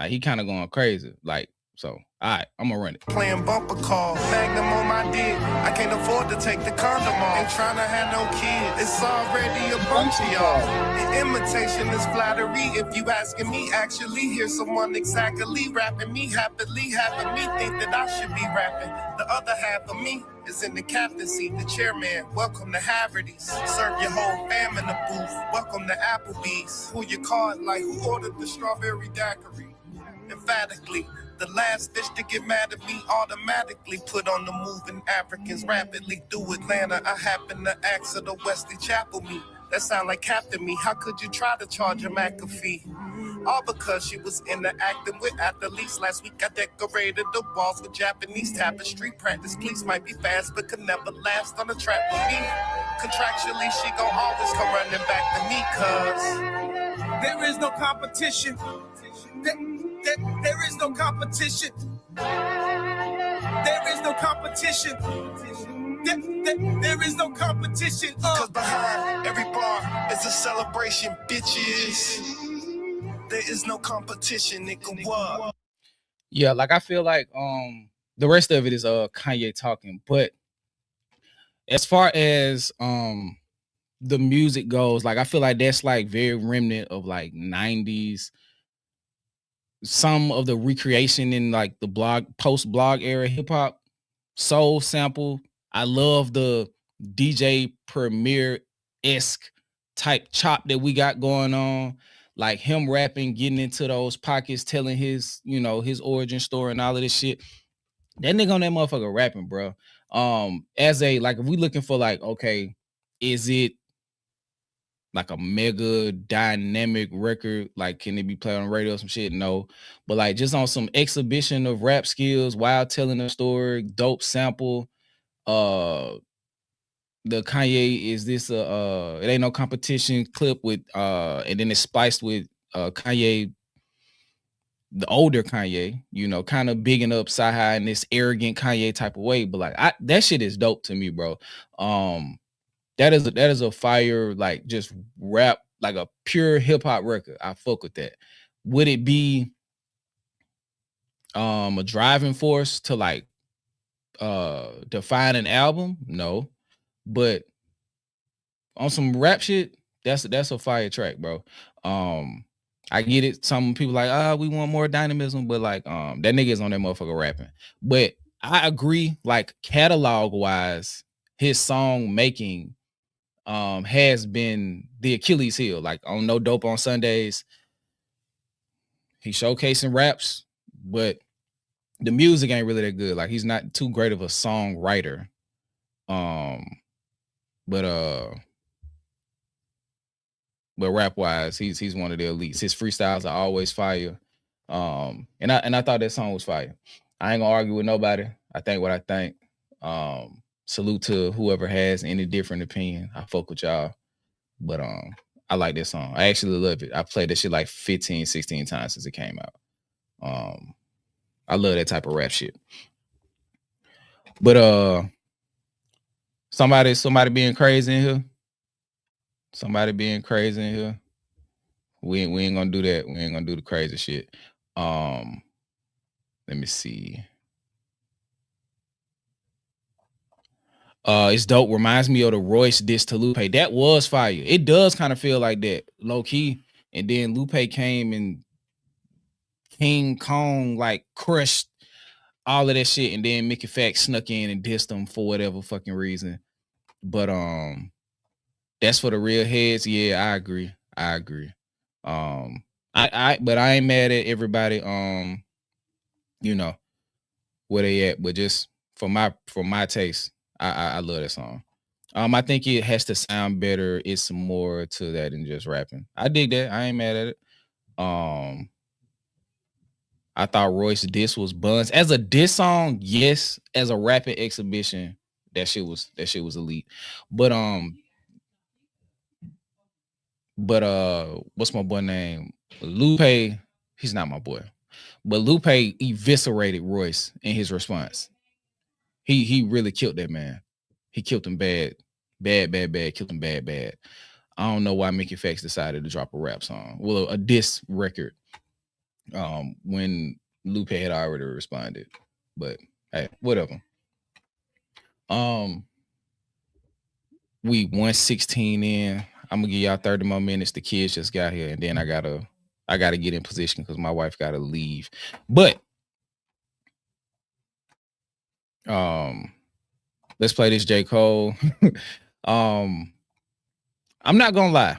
S1: he kind of going crazy. Like, so, all right, I'm gonna run it.
S8: Playing bumper call, Magnum on my dick. I can't afford to take the condom off. Ain't trying to have no kids. It's already a bunch of y'all. The imitation is flattery. If you asking me, actually hear someone exactly rapping me happily, having me think that I should be rapping. The other half of me is in the captain seat, the chairman. Welcome to Haverty's. Serve your whole fam in the booth. Welcome to Applebee's. Pull your card like who ordered the strawberry daiquiri. Emphatically, the last bitch to get mad at me automatically put on the moving Africans rapidly through Atlanta. I happen to ask her the Wesley Chapel me. That sound like Captain me. How could you try to charge a McAfee? All because she was in the acting with athletes. Last week I decorated the walls with Japanese tapestry. Practice please might be fast, but could never last on the track with me. Contractually, she gon' always come running back to me, cause there is no competition. There is no competition. There is no competition. There is no competition. Cause behind every bar is a celebration, bitches. There is no competition, nigga. What?
S1: Yeah, like I feel like the rest of it is Kanye talking, but as far as the music goes, like I feel like that's like very remnant of like 90s. Some of the recreation in like the post-blog era hip-hop, soul sample. I love the DJ Premier-esque type chop that we got going on. Like him rapping, getting into those pockets, telling his, his origin story and all of this shit. That nigga on that motherfucker rapping, bro. As a, like, if we looking for like, okay, is it like a mega dynamic record? Like, can it be played on radio or some shit? No. But like just on some exhibition of rap skills while telling a story, dope sample. The Kanye is this it ain't no competition clip with and then it's spiced with Kanye, the older Kanye, kind of bigging up Sci-Hi in this arrogant Kanye type of way. But like that shit is dope to me, bro. That is a fire, like just rap, like a pure hip hop record. I fuck with that. Would it be a driving force to like define an album? No. But on some rap shit, that's a fire track, bro. I get it. Some people like, we want more dynamism, but like that nigga is on that motherfucker rapping. But I agree, like catalog wise, his song making has been the Achilles heel. Like on No Dope on Sundays, he showcasing raps, but the music ain't really that good. Like he's not too great of a songwriter. But rap wise, he's one of the elites. His freestyles are always fire. And I thought that song was fire. I ain't gonna argue with nobody. I think what I think. Salute to whoever has any different opinion. I fuck with y'all. But I like this song. I actually love it. I played that shit like 15, 16 times since it came out. I love that type of rap shit. But somebody being crazy in here. Somebody being crazy in here. We ain't gonna do that. We ain't gonna do the crazy shit. Let me see. It's dope. Reminds me of the Royce diss to Lupe. That was fire. It does kind of feel like that, low key. And then Lupe came and King Kong like crushed all of that shit, and then Mickey Fax snuck in and dissed him for whatever fucking reason. But that's for the real heads. Yeah, I agree. But I ain't mad at everybody. You know where they at, but just for my taste, I love that song. I think it has to sound better. It's more to that than just rapping. I dig that. I ain't mad at it. I thought Royce diss was buns. As a diss song, yes. As a rapping exhibition, that shit was elite. But what's my boy name? Lupe. He's not my boy. But Lupe eviscerated Royce in his response. He really killed that man. He killed him bad. Killed him bad. I don't know why Mickey Fax decided to drop a rap song. Well, a diss record. When Lupe had already responded. But hey, whatever. We 116 in. I'm gonna give y'all 30 more minutes. The kids just got here, and then I gotta get in position because my wife gotta leave. But let's play this J. Cole. I'm not gonna lie.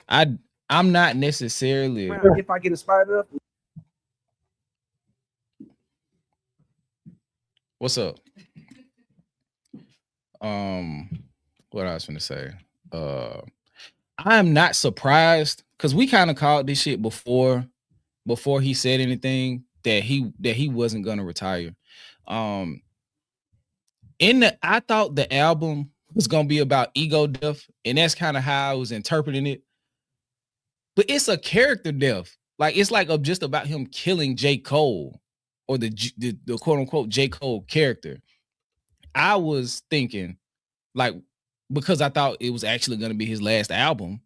S1: I'm not necessarily
S11: if I get inspired enough.
S1: What's up? What I was gonna say. I am not surprised because we kind of called this shit before he said anything that he wasn't gonna retire. I thought the album was gonna be about ego death, and that's kind of how I was interpreting it. But it's a character death. Like it's like just about him killing J. Cole or the quote unquote J. Cole character. I was thinking, like, because I thought it was actually going to be his last album,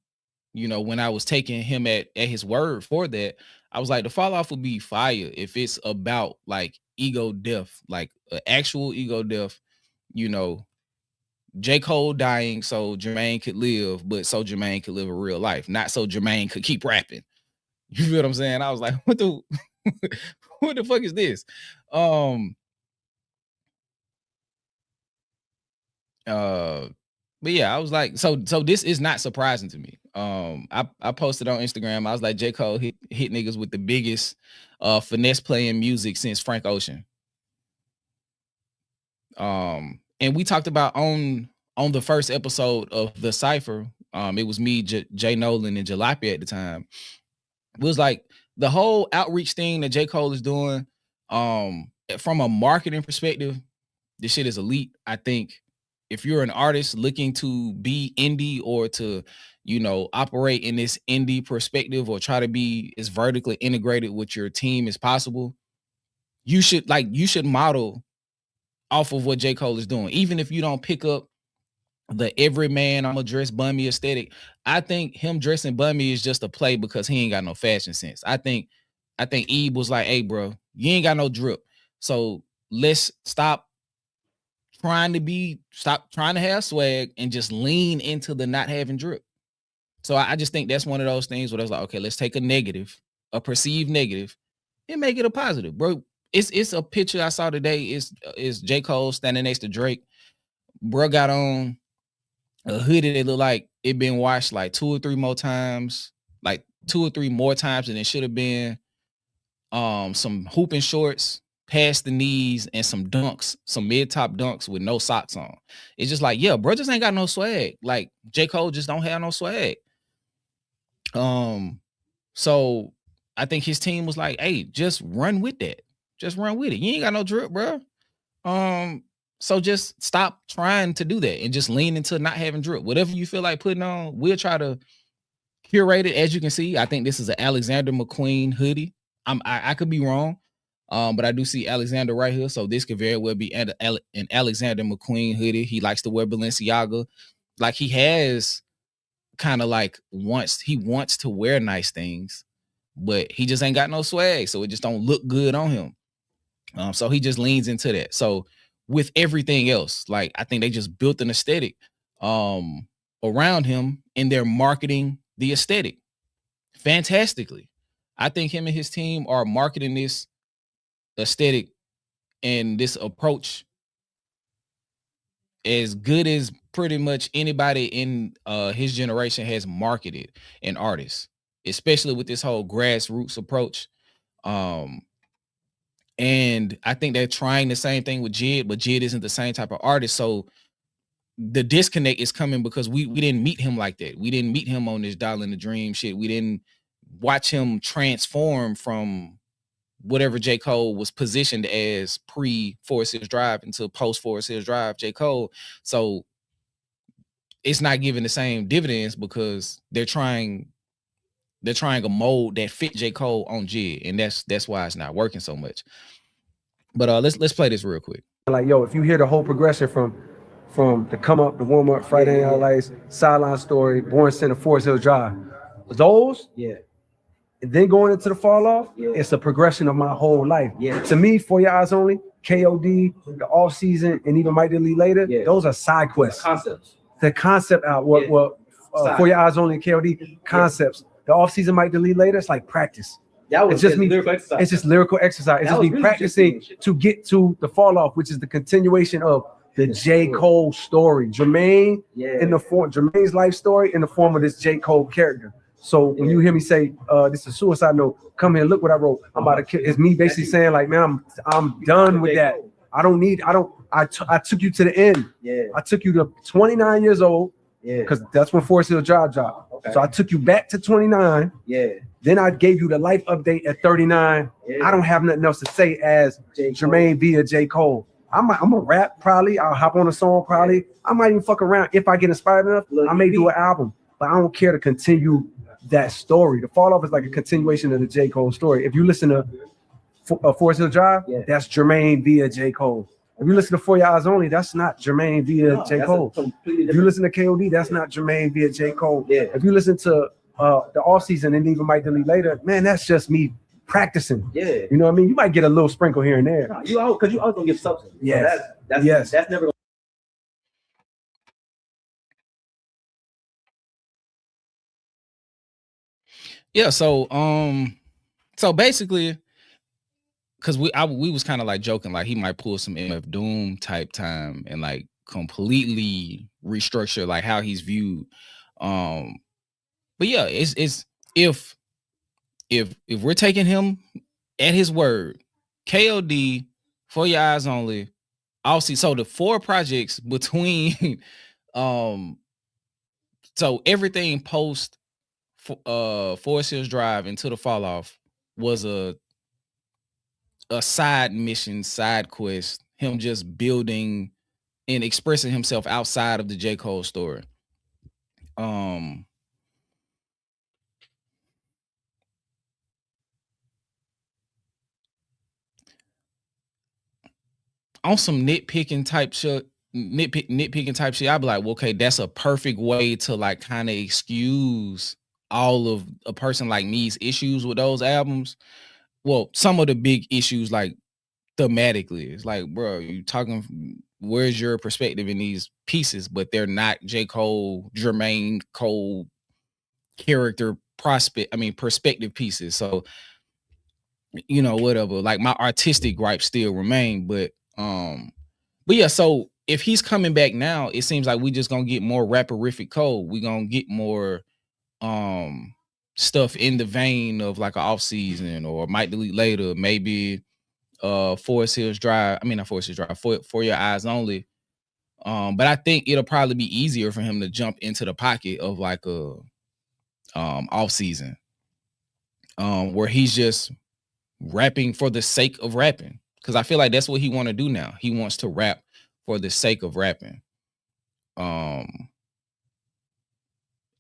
S1: you know, when I was taking him at his word for that, I was like, the fall off would be fire if it's about like ego death, like an actual ego death, you know, J. Cole dying so Jermaine could live, but so Jermaine could live a real life, not so Jermaine could keep rapping. You feel what I'm saying? I was like, what the fuck is this? But yeah, I was like, so this is not surprising to me. I posted on Instagram. I was like, J. Cole hit niggas with the biggest finesse playing music since Frank Ocean. And we talked about on the first episode of the Cypher. It was me, Jay Nolan, and Jalopy at the time. It was like the whole outreach thing that J. Cole is doing. From a marketing perspective, this shit is elite. I think if you're an artist looking to be indie or to, you know, operate in this indie perspective or try to be as vertically integrated with your team as possible, you should model off of what J. Cole is doing. Even if you don't pick up the everyman, I'm gonna dress bummy aesthetic. I think him dressing bummy is just a play because he ain't got no fashion sense. I think Eve was like, hey, bro, you ain't got no drip. So let's stop trying to have swag and just lean into the not having drip. So I just think that's one of those things where I was like, okay, let's take a perceived negative and make it a positive, bro. It's a picture I saw today. Is J. Cole standing next to Drake. Bro got on a hoodie that looked like it been washed like 2 or 3 more times, like 2 or 3 more times than it should have been. Some hooping shorts, past the knees and some dunks, some mid-top dunks with no socks on. It's just like, yeah, bro just ain't got no swag. Like J. Cole just don't have no swag. So I think his team was like, hey, just run with that. Just run with it. You ain't got no drip, bro. So just stop trying to do that and just lean into not having drip. Whatever you feel like putting on, we'll try to curate it. As you can see, I think this is an Alexander McQueen hoodie. I could be wrong, but I do see Alexander right here. So this could very well be an Alexander McQueen hoodie. He likes to wear Balenciaga. Like he has kind of like he wants to wear nice things, but he just ain't got no swag. So it just don't look good on him. So he just leans into that. So with everything else, like I think they just built an aesthetic around him, and they're marketing the aesthetic fantastically. I think him and his team are marketing this aesthetic and this approach as good as pretty much anybody in his generation has marketed an artist, especially with this whole grassroots approach. And I think they're trying the same thing with Jid, but Jid isn't the same type of artist. So the disconnect is coming because we didn't meet him like that. We didn't meet him on this Dial in the Dream shit. We didn't watch him transform from whatever J. Cole was positioned as pre Forest Hills Drive into post Forest Hills Drive J. Cole. So it's not giving the same dividends because they're trying a mold that fit J. Cole on Jid, and that's why it's not working so much. But let's play this real quick.
S11: Like, yo, if you hear the whole progression from the come up, the warm up, Friday Night Lights, Sideline Story, Born Center, Forest Hill Drive, those, and then going into the fall off, it's a progression of my whole life. To me, For Your Eyes Only, KOD, the off season, and even Might Delete Later, those are side quests. Concepts. The concept out, For Your Eyes Only and KOD concepts. The off season Might Delete Later, it's like practice. It's just me. It's just lyrical exercise. It's just me practicing to get to the fall off, which is the continuation of the J. Cole story. Jermaine in the form, Jermaine's life story in the form of this J. Cole character. So when you hear me say this is a suicide note, come here, look what I wrote. I'm about to kill. It's me basically saying like, man, I'm done with that. I took you to the end. I took you to 29 years old. Because that's when Forest Hill Drive dropped. So I took you back to 29. Then I gave you the life update at 39. I don't have nothing else to say as Jermaine via J. Cole. I'm a rap probably. I'll hop on a song probably. I might even fuck around if I get inspired enough. I may do an album, but I don't care to continue that story. The fall off is like a continuation of the J. Cole story. If you listen to Forest Hill Drive, that's Jermaine via J. Cole. If you listen to For Your Eyes Only, that's not Jermaine via J. Cole. If you listen to KOD, that's not Jermaine via J. Cole. If you listen to the off season and even Might Delete Later, man, that's just me practicing. You know what I mean? You might get a little sprinkle here and there.
S12: Because you always gonna give substance.
S11: Yes.
S12: So that's never gonna.
S1: Yeah. So basically, because we was kind of like joking, like he might pull some MF Doom type time and like completely restructure like how he's viewed. But yeah, it's if we're taking him at his word, KOD, For Your Eyes Only, obviously. So the 4 projects between so everything post Forest Hills Drive into the fall off was a side mission, side quest, him just building and expressing himself outside of the J. Cole story. On some nitpicking type shit, I'd be like, well, okay, that's a perfect way to like kind of excuse all of a person like me's issues with those albums. Well, some of the big issues, like thematically, it's like, bro, you talking, where's your perspective in these pieces? But they're not J. Cole, Jermaine Cole character perspective pieces. So, you know, whatever. Like my artistic gripes still remain, but yeah. So if he's coming back now, it seems like we just gonna get more rapperific Cole. We gonna get more stuff in the vein of like an off season or Might Delete Later, maybe Forest Hills Drive. I mean, not Forest Hills Drive. For Your Eyes Only. But I think it'll probably be easier for him to jump into the pocket of like a off season, where he's just rapping for the sake of rapping. Because I feel like that's what he want to do now. He wants to rap for the sake of rapping.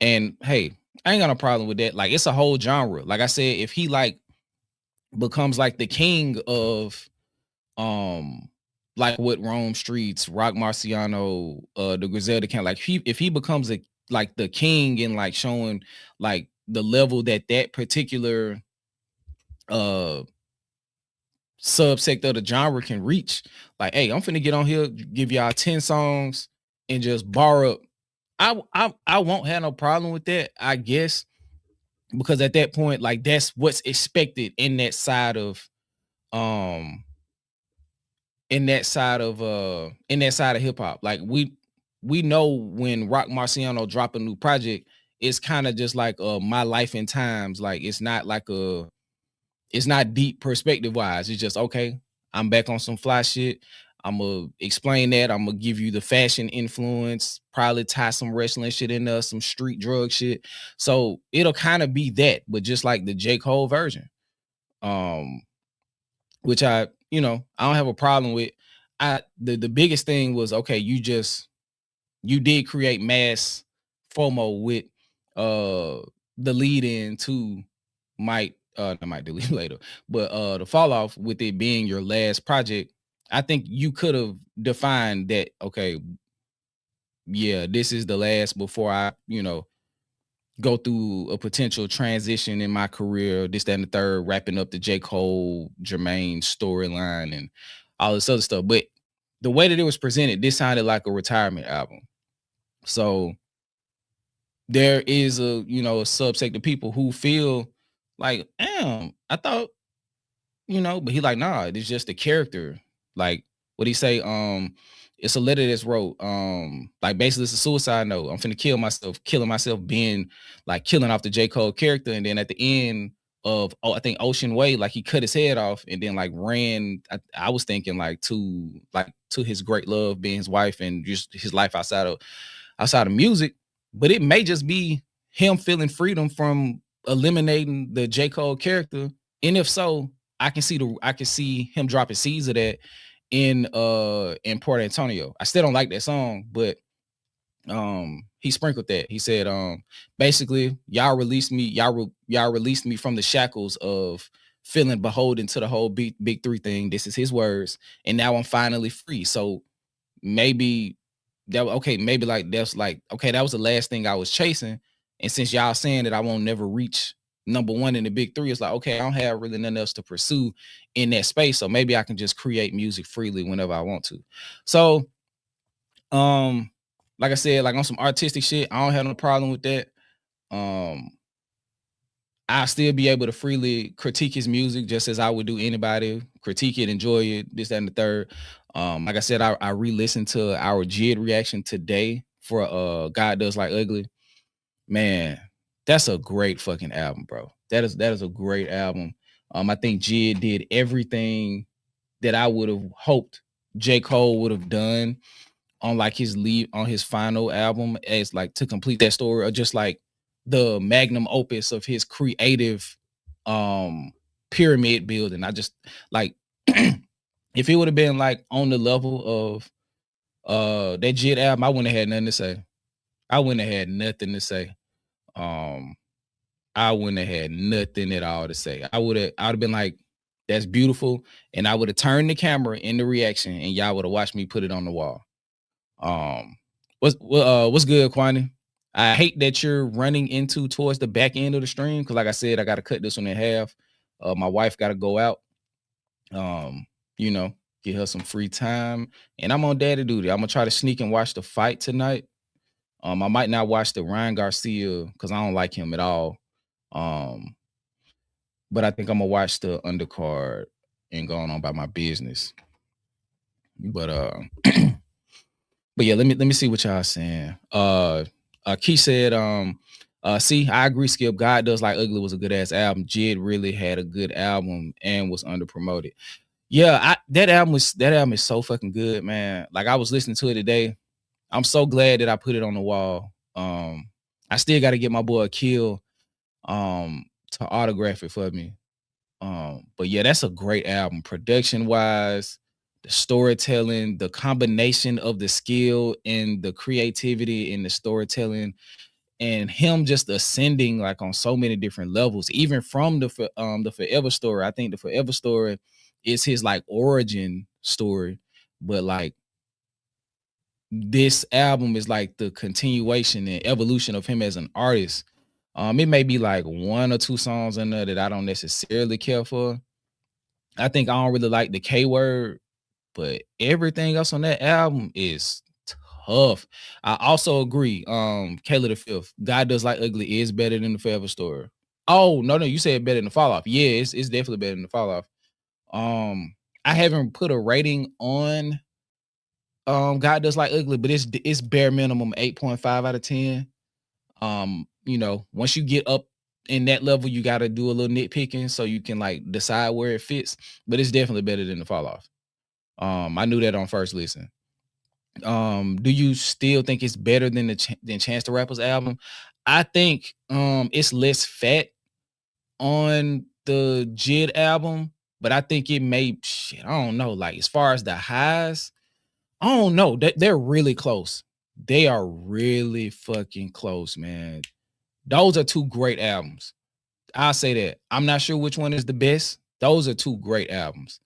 S1: And hey, I ain't got no problem with that. Like, it's a whole genre. Like I said, if he like becomes like the king of like what Rome Streets, Rock Marciano, the Griselda Camp, like if he becomes like the king and like showing like the level that particular subsect of the genre can reach, like, hey, I'm finna get on here, give y'all 10 songs and just bar up. I won't have no problem with that, I guess, because at that point, like, that's what's expected in that side of hip hop. Like, we know when Rock Marciano drop a new project, it's kind of just like My Life in Times. Like, it's not like it's not deep perspective wise. It's just, okay, I'm back on some fly shit. I'm gonna explain that. I'm gonna give you the fashion influence, probably tie some wrestling shit in there, some street drug shit. So it'll kind of be that, but just like the J. Cole version. Which I don't have a problem with. The biggest thing was, okay, you did create mass FOMO with the lead in to I might delete later, but the fall off with it being your last project. I think you could have defined that, okay, yeah, this is the last before I, go through a potential transition in my career, this, that, and the third, wrapping up the J. Cole, Jermaine storyline and all this other stuff. But the way that it was presented, this sounded like a retirement album. So there is a subsect of people who feel like, damn, I thought, but he like, nah, it's just a character. Like, what he say? It's a letter that's wrote, like, basically it's a suicide note. I'm finna killing myself, being like killing off the J. Cole character. And then at the end of, I think Ocean Way, like, he cut his head off and then like ran. I was thinking like to his great love, being his wife, and just his life outside of music. But it may just be him feeling freedom from eliminating the J. Cole character. And if so, I can see him dropping seeds of that in Port Antonio. I still don't like that song, but he sprinkled that. He said, basically, y'all released me from the shackles of feeling beholden to the whole big three thing. This is his words, and now I'm finally free. So maybe that was the last thing I was chasing. And since y'all saying that I won't never reach number one in the big three, it's like, okay, I don't have really nothing else to pursue in that space. So maybe I can just create music freely whenever I want to. So, like I said, like on some artistic shit, I don't have no problem with that. I'll still be able to freely critique his music just as I would do anybody, critique it, enjoy it, this, that, and the third. Like I said, I re-listened to our JID reaction today for God Does Like Ugly. Man, that's a great fucking album, bro. That is a great album. I think JID did everything that I would have hoped J. Cole would have done on like his final album, as like to complete that story, or just like the magnum opus of his creative pyramid building. I just like if it would have been like on the level of that JID album, I wouldn't have had nothing to say. I wouldn't have had nothing to say. I wouldn't have had nothing at all to say. I would have been like, that's beautiful. And I would have turned the camera in the reaction and y'all would have watched me put it on the wall. What's good, Kwani? I hate that you're running towards the back end of the stream, because like I said, I got to cut this one in half. My wife got to go out, get her some free time, and I'm on daddy duty. I'm gonna try to sneak and watch the fight tonight. I might not watch the Ryan Garcia because I don't like him at all. But I think I'm gonna watch the undercard and go on about my business. But but yeah, let me see what y'all saying. Key said, see, I agree, Skip. God Does Like Ugly was a good ass album. JID really had a good album and was under promoted. Yeah, that album is so fucking good, man. Like I was listening to it today. I'm so glad that I put it on the wall. I still got to get my boy Kill to autograph it for me. But yeah, that's a great album. Production wise, the storytelling, the combination of the skill and the creativity in the storytelling, and him just ascending like on so many different levels, even from the Forever Story. I think the Forever Story is his like origin story, but like this album is like the continuation and evolution of him as an artist. It may be like one or two songs in there that I don't necessarily care for. I think I don't really like the K word, but everything else on that album is tough. I also agree. Kayla the Fifth, God Does Like Ugly is better than the Forever Story. Oh, no, you said better than the Fall Off. Yeah, it's definitely better than the Fall Off. I haven't put a rating on God Does Like Ugly, but it's bare minimum 8.5 out of 10. Once you get up in that level, you got to do a little nitpicking so you can like decide where it fits, but it's definitely better than the Fall Off. I knew that on first listen. Do you still think it's better than than Chance the Rapper's album? I think it's less fat on the Jid album, but I think it may I don't know, like as far as the highs, I don't know. They're really close. They are really fucking close, man. Those are two great albums. I'll say that. I'm not sure which one is the best. Those are two great albums.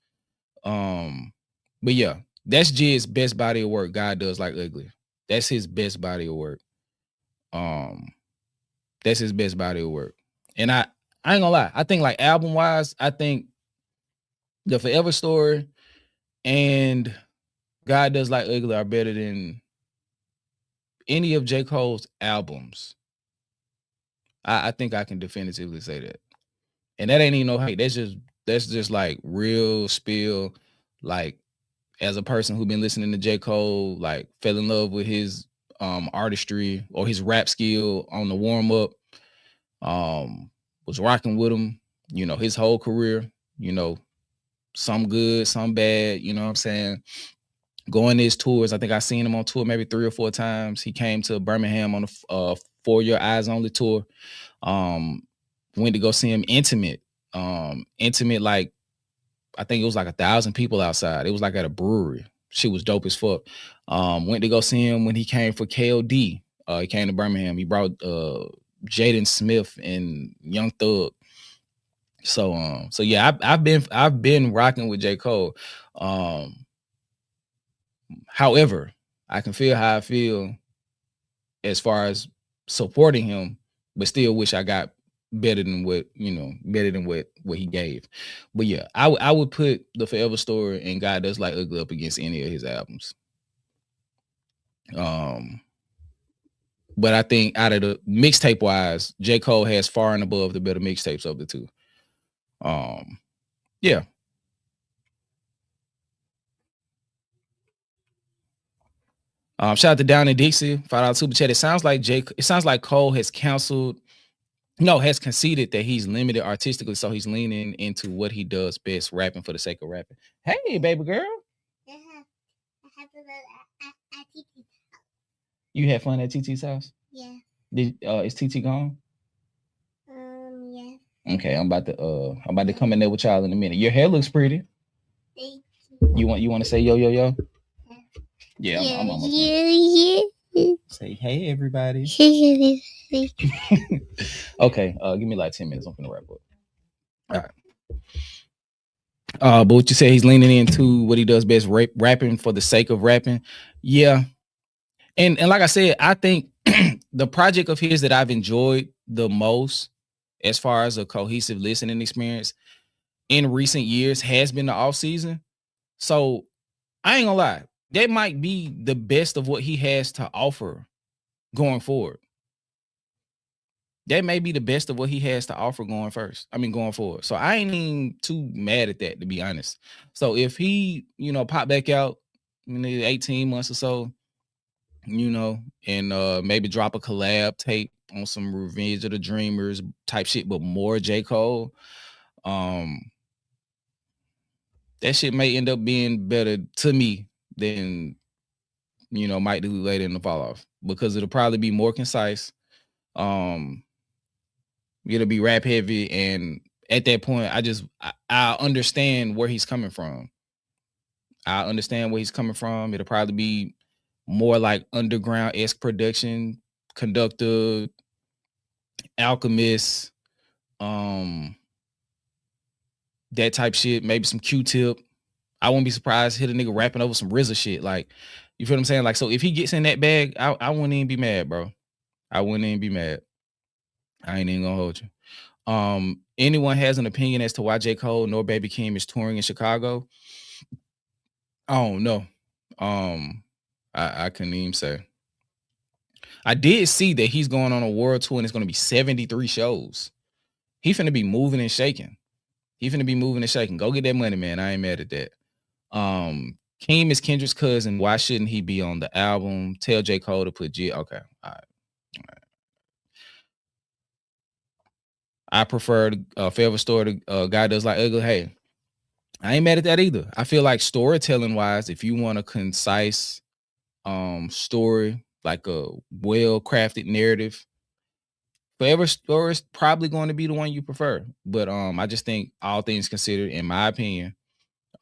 S1: But yeah, that's Jid's best body of work. God Does Like Ugly. That's his best body of work. That's his best body of work. And I ain't gonna lie. I think like album wise, I think the Forever Story and God Does Like Ugly are better than any of J. Cole's albums. I think I can definitively say that. And that ain't even no hate. That's just like real spill. Like as a person who been listening to J. Cole, like fell in love with his artistry or his rap skill on the warm up. Was rocking with him, his whole career, some good, some bad, you know what I'm saying? Going his tours. I think I seen him on tour maybe 3 or 4 times. He came to Birmingham on a For Your Eyes Only tour. Went to go see him intimate. Intimate, like I think it was like 1,000 people outside. It was like at a brewery. Shit was dope as fuck. Went to go see him when he came for KOD. He came to Birmingham. He brought Jaden Smith and Young Thug. So yeah, I've been rocking with J. Cole. However, I can feel how I feel as far as supporting him, but still wish I got better than what he gave. But yeah, I would put the Forever Story and God Does Like Ugly up against any of his albums. But I think out of the mixtape wise, J. Cole has far and above the better mixtapes of the two. Yeah. Shout out to Down in Dixie, $5 super chat. It sounds like Cole has has conceded that he's limited artistically, so he's leaning into what he does best, rapping for the sake of rapping. Hey, baby girl. You had fun at TT's house?
S13: Yeah.
S1: Is TT gone?
S13: Yeah.
S1: Okay, I'm about to come in there with y'all in a minute. Your hair looks pretty.
S13: Thank
S1: You want to say yo yo yo?
S13: Yeah.
S1: I'm almost
S13: Yeah.
S1: say hey everybody. Okay, give me like 10 minutes. I'm gonna wrap up. All right. But what you say, he's leaning into what he does best, rapping for the sake of rapping. Yeah. And like I said, I think the project of his that I've enjoyed the most as far as a cohesive listening experience in recent years has been the off season. So I ain't gonna lie, that might be the best of what he has to offer going forward. That may be the best of what he has to offer going forward. So I ain't even too mad at that, to be honest. So if he, pop back out in 18 months or so, and maybe drop a collab tape on some Revenge of the Dreamers type shit, but more J. Cole, that shit may end up being better to me than, you know, Might Delete Later in the Fall Off, because it'll probably be more concise. It'll be rap heavy, and at that point, I understand where he's coming from. I understand where he's coming from. It'll probably be more like underground-esque production, Conductor, Alchemist, that type shit. Maybe some Q-Tip. I wouldn't be surprised hit a nigga rapping over some RZA shit. Like, you feel what I'm saying? Like, so if he gets in that bag, I wouldn't even be mad, bro. I wouldn't even be mad. I ain't even gonna hold you. Anyone has an opinion as to why J. Cole nor Baby Keem is touring in Chicago? I don't know. I couldn't even say. I did see that he's going on a world tour and it's going to be 73 shows. He finna be moving and shaking. Go get that money, man. I ain't mad at that. Keem is Kendrick's cousin. Why shouldn't he be on the album? Tell J. Cole to put G. Okay. All right. I prefer Forever Story to Guy Does Like Ugly. Hey, I ain't mad at that either. I feel like storytelling wise, if you want a concise story, like a well-crafted narrative, Forever Story is probably going to be the one you prefer. But I just think, all things considered, in my opinion,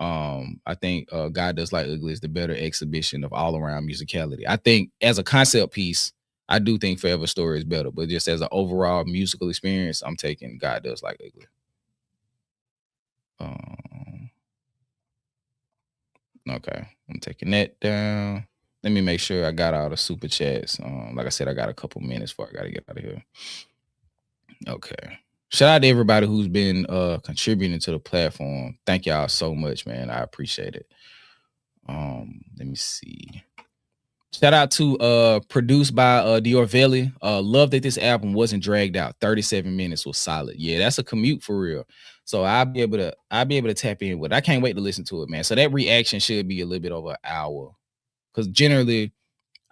S1: I think God Does Like Ugly is the better exhibition of all-around musicality. I think as a concept piece, I do think Forever Story is better, but just as an overall musical experience, I'm taking God Does Like Ugly. Okay, I'm taking that down. Let me make sure I got all the super chats. Like I said, I got a couple minutes before I gotta get out of here. Okay. Shout out to everybody who's been contributing to the platform. Thank y'all so much, man. I appreciate it. Let me see. Shout out to produced by Diorvelli. Love that this album wasn't dragged out. 37 minutes was solid. Yeah, that's a commute for real. So I'll be able to tap in with it. I can't wait to listen to it, man. So that reaction should be a little bit over an hour. Because generally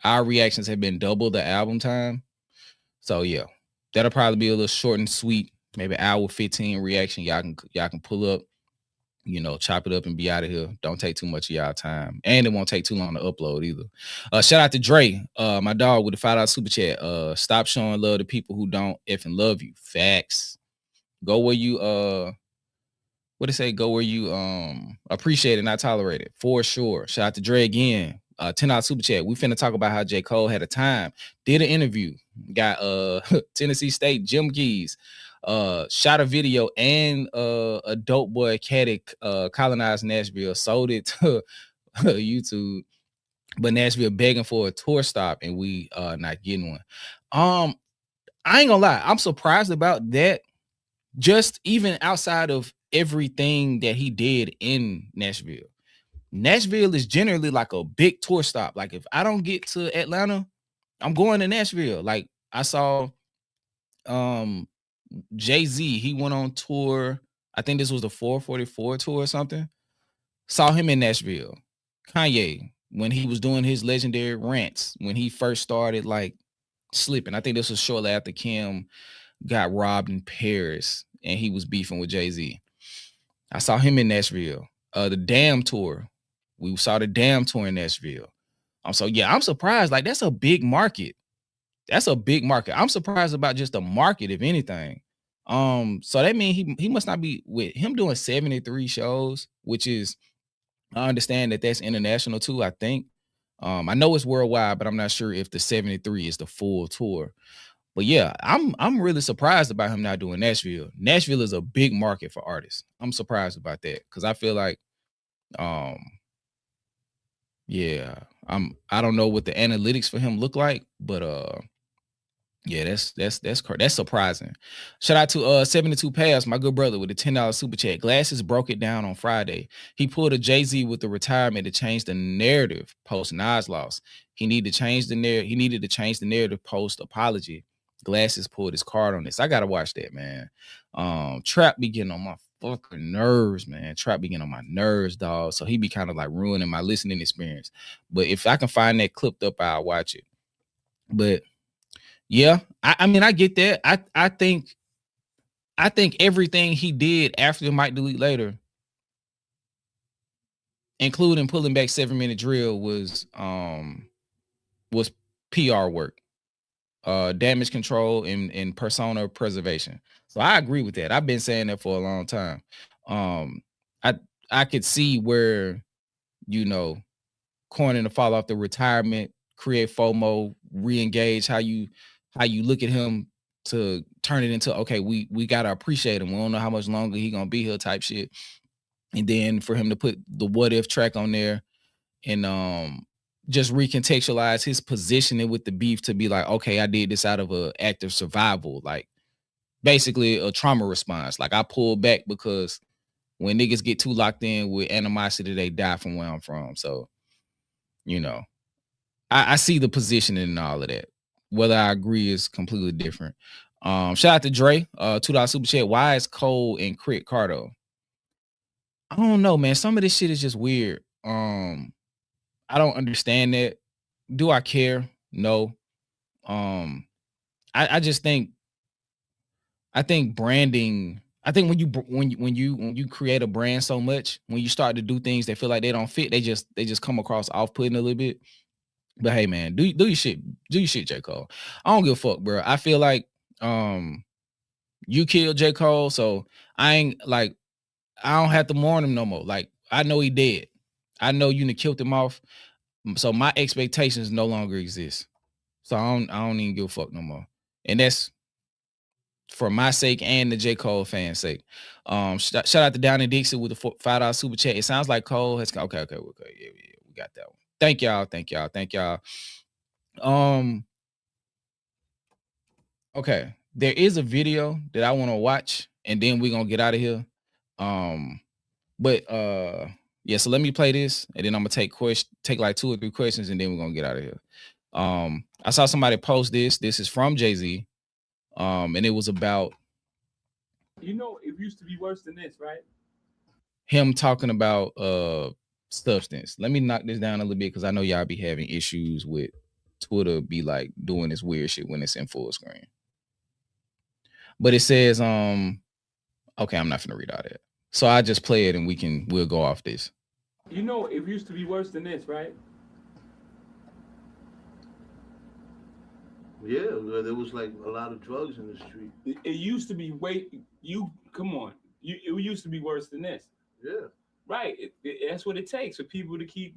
S1: our reactions have been double the album time. So yeah, that'll probably be a little short and sweet, maybe hour 15 reaction. Y'all can pull up, you know, chop it up and be out of here. Don't take too much of y'all time. And it won't take too long to upload either. Shout out to Dre, my dog, with the $5 super chat. Stop showing love to people who don't effing love you. Facts. Go where you what it say? Go where you appreciate it, not tolerate it. For sure. Shout out to Dre again. $10 super chat. We finna talk about how J. Cole had a time. Did an interview. Got Tennessee State gym keys. Shot a video, and a dope boy Caddick colonized Nashville, sold it to YouTube, but Nashville begging for a tour stop, and we not getting one. I ain't gonna lie, I'm surprised about that. Just even outside of everything that he did in Nashville. Nashville is generally like a big tour stop. Like, if I don't get to Atlanta, I'm going to Nashville. Like, I saw Jay-Z, he went on tour. I think this was the 444 tour or something. Saw him in Nashville. Kanye, when he was doing his legendary rants, when he first started like slipping. I think this was shortly after Kim got robbed in Paris and he was beefing with Jay-Z. I saw him in Nashville. The Damn tour. We saw the Damn tour in Nashville. So yeah, I'm surprised. Like, that's a big market. I'm surprised about just the market, if anything. So that means he must not be, with him doing 73 shows, which is, I understand that that's international too, I think. I know it's worldwide, but I'm not sure if the 73 is the full tour. But yeah, I'm really surprised about him not doing Nashville. Nashville is a big market for artists. I'm surprised about that, because I feel like, yeah, I don't know what the analytics for him look like, but yeah, that's surprising. Shout out to 72 Pass, my good brother, with a $10 super chat. Glasses broke it down on Friday. He pulled a Jay-Z with the retirement to change the narrative post Nas loss. He needed to change the narrative post apology. Glasses pulled his card on this. I gotta watch that, man. Trap be getting on my fucking nerves, man. Trap be getting on my nerves, dog. So he be kind of like ruining my listening experience. But if I can find that clipped up, I'll watch it. But yeah, I mean, I get that. I think everything he did after Might Delete Later including pulling back 7-minute drill was PR work, damage control and persona preservation. So I agree with that. I've been saying that for a long time. I could see where, you know, Corning to fall off the retirement, create FOMO, re-engage how you look at him to turn it into, okay, we gotta appreciate him. We don't know how much longer he gonna be here type shit. And then for him to put the What If track on there and just recontextualize his positioning with the beef to be like, okay, I did this out of an act of survival, like basically a trauma response. Like I pulled back because when niggas get too locked in with animosity, they die from where I'm from. So, you know, I see the positioning and all of that. Whether I agree is completely different. Shout out to Dre, $2 super chat. Why is Cole and Crit Cardo? I don't know, man. Some of this shit is just weird. I don't understand that. Do I care? No. I just think branding. I think when you create a brand so much, when you start to do things that feel like they don't fit, they just come across off-putting a little bit. But hey, man, do your shit, J. Cole. I don't give a fuck, bro. I feel like you killed J. Cole, so I don't have to mourn him no more. Like I know he dead. I know you done killed him off. So my expectations no longer exist. So I don't even give a fuck no more. And that's for my sake and the J. Cole fans' sake. Shout out to Downey Dixon with the $5 super chat. It sounds like Cole has okay. Yeah, we got that one. Thank y'all. Okay. There is a video that I want to watch, and then we're gonna get out of here. Yeah, so let me play this, and then I'm gonna take like 2 or 3 questions, and then we're gonna get out of here. I saw somebody post this. This is from Jay-Z. And it was about,
S5: you know, it used to be worse than this, right?
S1: Him talking about substance. Let me knock this down a little bit because I know y'all be having issues with Twitter be like doing this weird shit when it's in full screen. But it says, okay, I'm not gonna read all that. So I just play it and we'll go off this.
S5: You know, it used to be worse than this, right?
S14: Yeah, there was like a lot of drugs in the street.
S5: It used to be come on. It used to be worse than this.
S14: Yeah.
S5: Right. That's what it takes for people to keep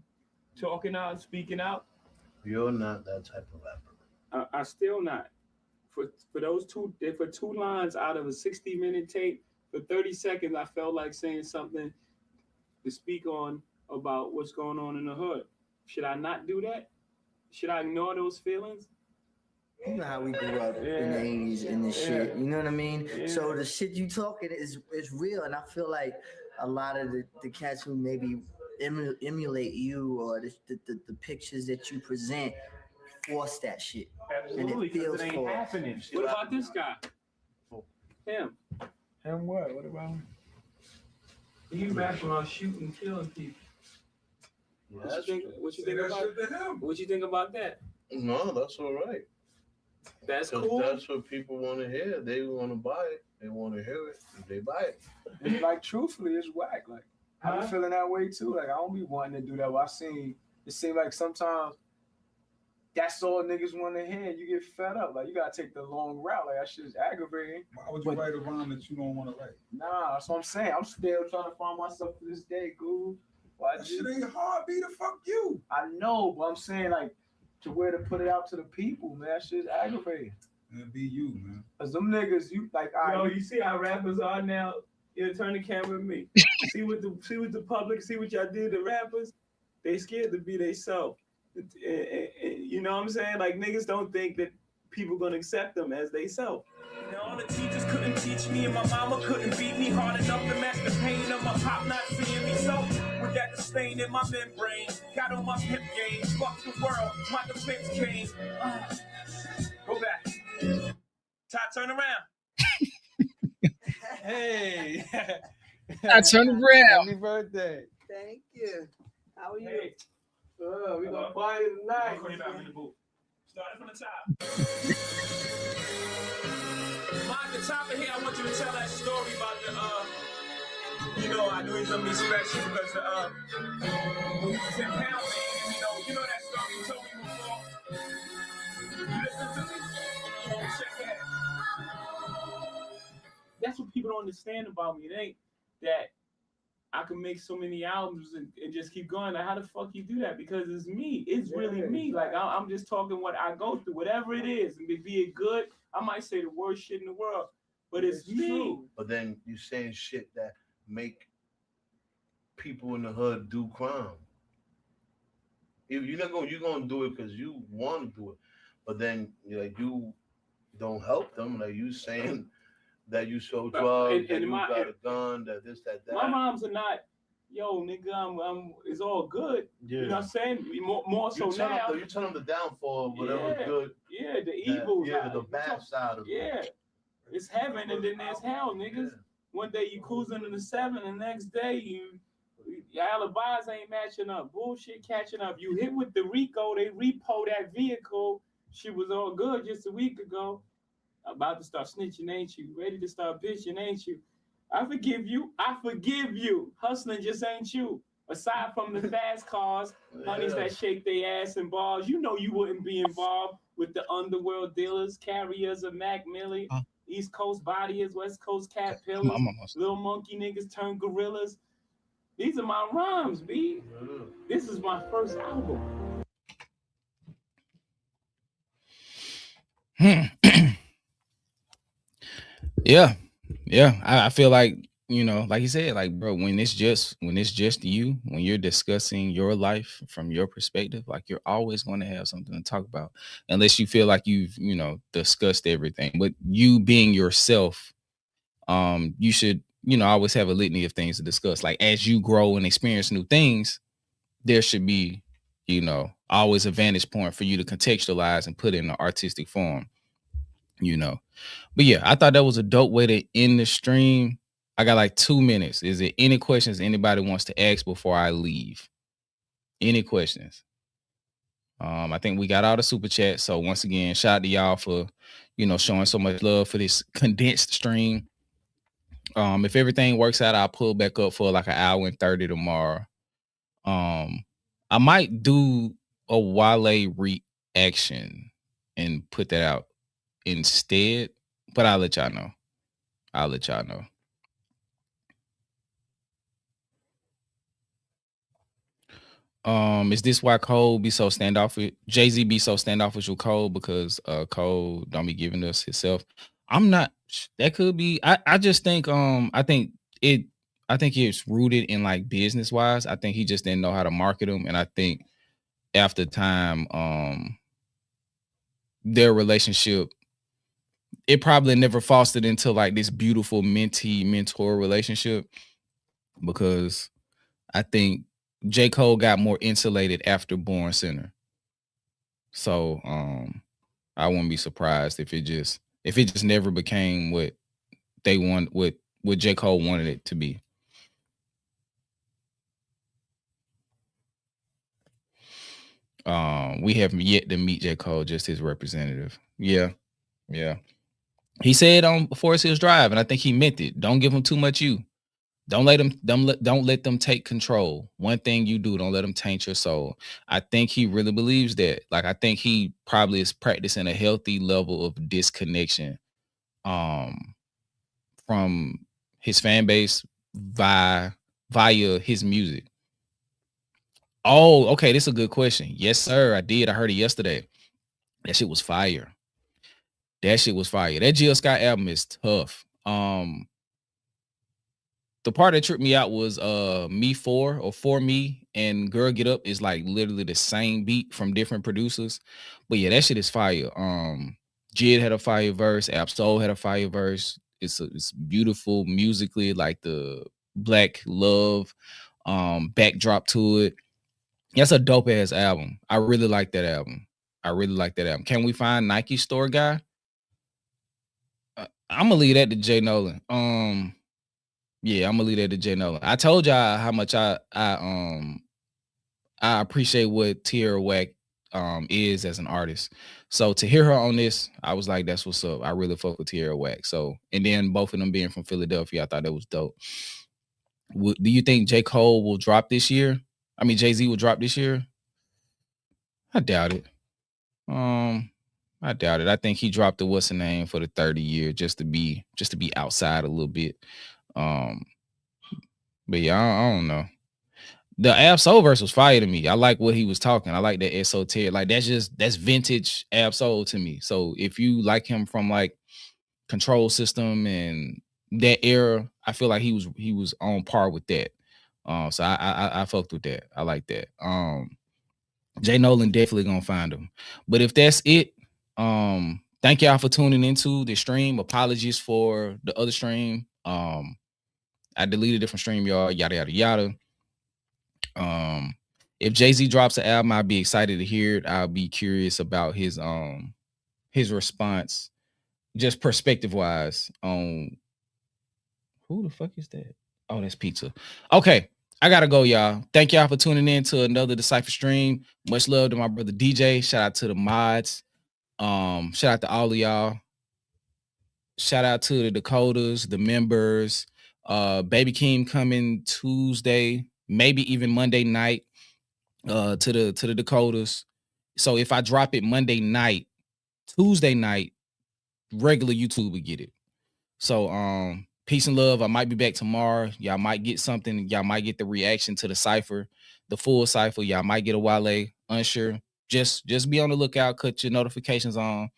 S5: talking out, speaking out.
S14: You're not that type of rapper.
S5: I still not. For those two lines out of a 60-minute tape, for 30 seconds, I felt like saying something to speak on about what's going on in the hood. Should I not do that? Should I ignore those feelings?
S10: You know how we grew up in the 80s and this shit. You know what I mean? Yeah. So the shit you talking is real, and I feel like a lot of the cats who maybe emulate you or the pictures that you present force that shit.
S5: Absolutely, because it ain't happening. What about this guy? Him.
S11: Him what? What about him?
S5: He rapping about shooting, killing people.
S14: Yeah,
S5: what you think about that?
S14: No, that's all right.
S5: That's cool.
S14: That's what people want to hear. They want to buy it. They want to hear it. They buy it.
S11: It's like, truthfully, it's whack. Like, I be feeling that way too. Like, I don't be wanting to do that. But it seems like sometimes that's all niggas want to hear. You get fed up. Like, you got to take the long route. Like, that shit is aggravating.
S15: Why would you write a rhyme that you don't want to write?
S11: Nah, that's what I'm saying. I'm still trying to find myself to this day, Goo.
S15: That shit ain't hard, be the fuck you.
S11: I know, but I'm saying, like, to where to put it out to the people, man. That shit's aggravating.
S15: And be you, man.
S11: Cause them niggas, you like,
S5: you see how rappers are now. You turn the camera at me. see what the public, see what y'all did to rappers. They scared to be themselves. You know what I'm saying? Like niggas don't think that people gonna accept them as they self.
S16: Now all the teachers couldn't teach me, and my mama couldn't beat me hard enough to match the pain of my pop not seeing me. So with that stain in my membrane, got on my pimp game, fuck the world, my defense came. Go back. Ty, turn around.
S11: Hey.
S1: I turn around.
S11: Happy birthday.
S10: Thank you. How are you?
S5: Hey.
S11: We gonna party tonight.
S16: Starting from the top. Mike, the top of here, I want you to tell that story about You know, I knew he was gonna be special because 10 pounds, you know that story you told me before. You listen to me? Check that.
S5: That's what people don't understand about me. It ain't that I can make so many albums and just keep going. Like, how the fuck you do that? Because it's me. It's really me. Like, I'm just talking what I go through, whatever it is. And be it good, I might say the worst shit in the world, but it's me.
S14: True. But then you saying shit that make people in the hood do crime. You're gonna do it because you want to do it, but then you don't help them. Like you saying that you show drugs, that you got a gun, that this, that.
S5: My moms are not, yo, nigga, I'm it's all good.
S14: Yeah.
S5: You know what I'm saying? More so now.
S14: You tell them the downfall of whatever's good.
S5: Yeah, the evil.
S14: The bad side of it.
S5: Yeah. It's heaven and then there's hell, niggas. Yeah. One day you cruising in the 7, and the next day your alibis ain't matching up. Bullshit catching up. You hit with the RICO, they repo that vehicle. She was all good just a week ago. About to start snitching, ain't you? Ready to start bitching, ain't you? I forgive you. I forgive you. Hustling just ain't you. Aside from the fast cars, honeys that shake their ass in bars, you know you wouldn't be involved with the underworld dealers, carriers of Mac Millie, East Coast bodyers, West Coast cat pillars, little monkey niggas turn gorillas. These are my rhymes, B. This is my first album.
S1: Yeah. I feel like, like you said, like, bro, when it's just you, when you're discussing your life from your perspective, like, you're always going to have something to talk about, unless you feel like you've, discussed everything. But you being yourself, you should, always have a litany of things to discuss. Like, as you grow and experience new things, there should be, always a vantage point for you to contextualize and put in an artistic form, But yeah, I thought that was a dope way to end the stream. I got like 2 minutes. Is there any questions anybody wants to ask before I leave? Any questions? I think we got all the super chats. So once again, shout out to y'all for, showing so much love for this condensed stream. If everything works out, I'll pull back up for like 1 hour and 30 tomorrow. I might do a Wale reaction and put that out instead, but I'll let y'all know. Is this why Cole be so standoffish? Jay-Z be so standoffish with Cole because Cole don't be giving us himself. I'm not. That could be. I just think I think it's rooted in like business wise. I think he just didn't know how to market them, and I think after time, their relationship, it probably never fostered into like this beautiful mentee-mentor relationship, because I think J. Cole got more insulated after Born Center. So I wouldn't be surprised if it just never became what they want, what J. Cole wanted it to be. We haven't yet to meet J. Cole, just his representative. Yeah. He said on Forest Hills Drive, and I think he meant it. Don't give them too much you. Don't let them take control. One thing you do, don't let them taint your soul. I think he really believes that. Like, I think he probably is practicing a healthy level of disconnection from his fan base via his music. Oh, okay, this is a good question. Yes, sir, I did. I heard it yesterday. That shit was fire. That Jill Scott album is tough. The part that tripped me out was Me For or For Me and Girl Get Up is like literally the same beat from different producers. But yeah, that shit is fire. Jid had a fire verse, Absol had a fire verse. It's beautiful musically, like the black love backdrop to it. That's a dope ass album. I really like that album. Can we find Nike Store Guy? I'm gonna leave that to Jay Nolan. Yeah, I'm gonna leave that to Jay Nolan. I told y'all how much I appreciate what Tierra Whack is as an artist. So to hear her on this, I was like, that's what's up. I really fuck with Tierra Whack. So, and then both of them being from Philadelphia, I thought that was dope. Do you think J. Cole will drop this year? I mean, Jay-Z will drop this year? I doubt it. I doubt it. I think he dropped the what's the name for the 30 year just to be outside a little bit. But yeah, I don't know. The Ab-Soul verse was fire to me. I like what he was talking. I like that esoteric. Like that's vintage Ab-Soul to me. So if you like him from like Control System and that era, I feel like he was on par with that. So I fucked with that. I like that. Jay Nolan definitely gonna find him. But if that's it, thank y'all for tuning into the stream. Apologies for the other stream. I deleted it from stream, y'all. Yada yada yada. If Jay-Z drops an album, I'll be excited to hear it. I'll be curious about his response, just perspective wise on who the fuck is that? Oh, that's pizza. Okay, I gotta go, y'all. Thank y'all for tuning in to another The Cypher stream. Much love to my brother DJ. Shout out to the mods. Shout out to all of y'all. Shout out to the Dakotas, the members. Baby Keem coming Tuesday, maybe even Monday night. To the Dakotas. So if I drop it Monday night, Tuesday night, regular YouTube will get it. So peace and love. I might be back tomorrow. Y'all might get something. Y'all might get the reaction to the Cypher, the full Cypher. Y'all might get a Wale. Unsure. Just be on the lookout. Cut your notifications on.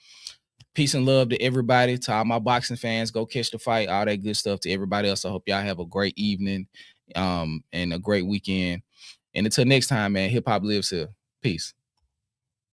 S1: Peace and love to everybody. To all my boxing fans, go catch the fight. All that good stuff to everybody else. I hope y'all have a great evening and a great weekend. And until next time, man, hip hop lives here. Peace.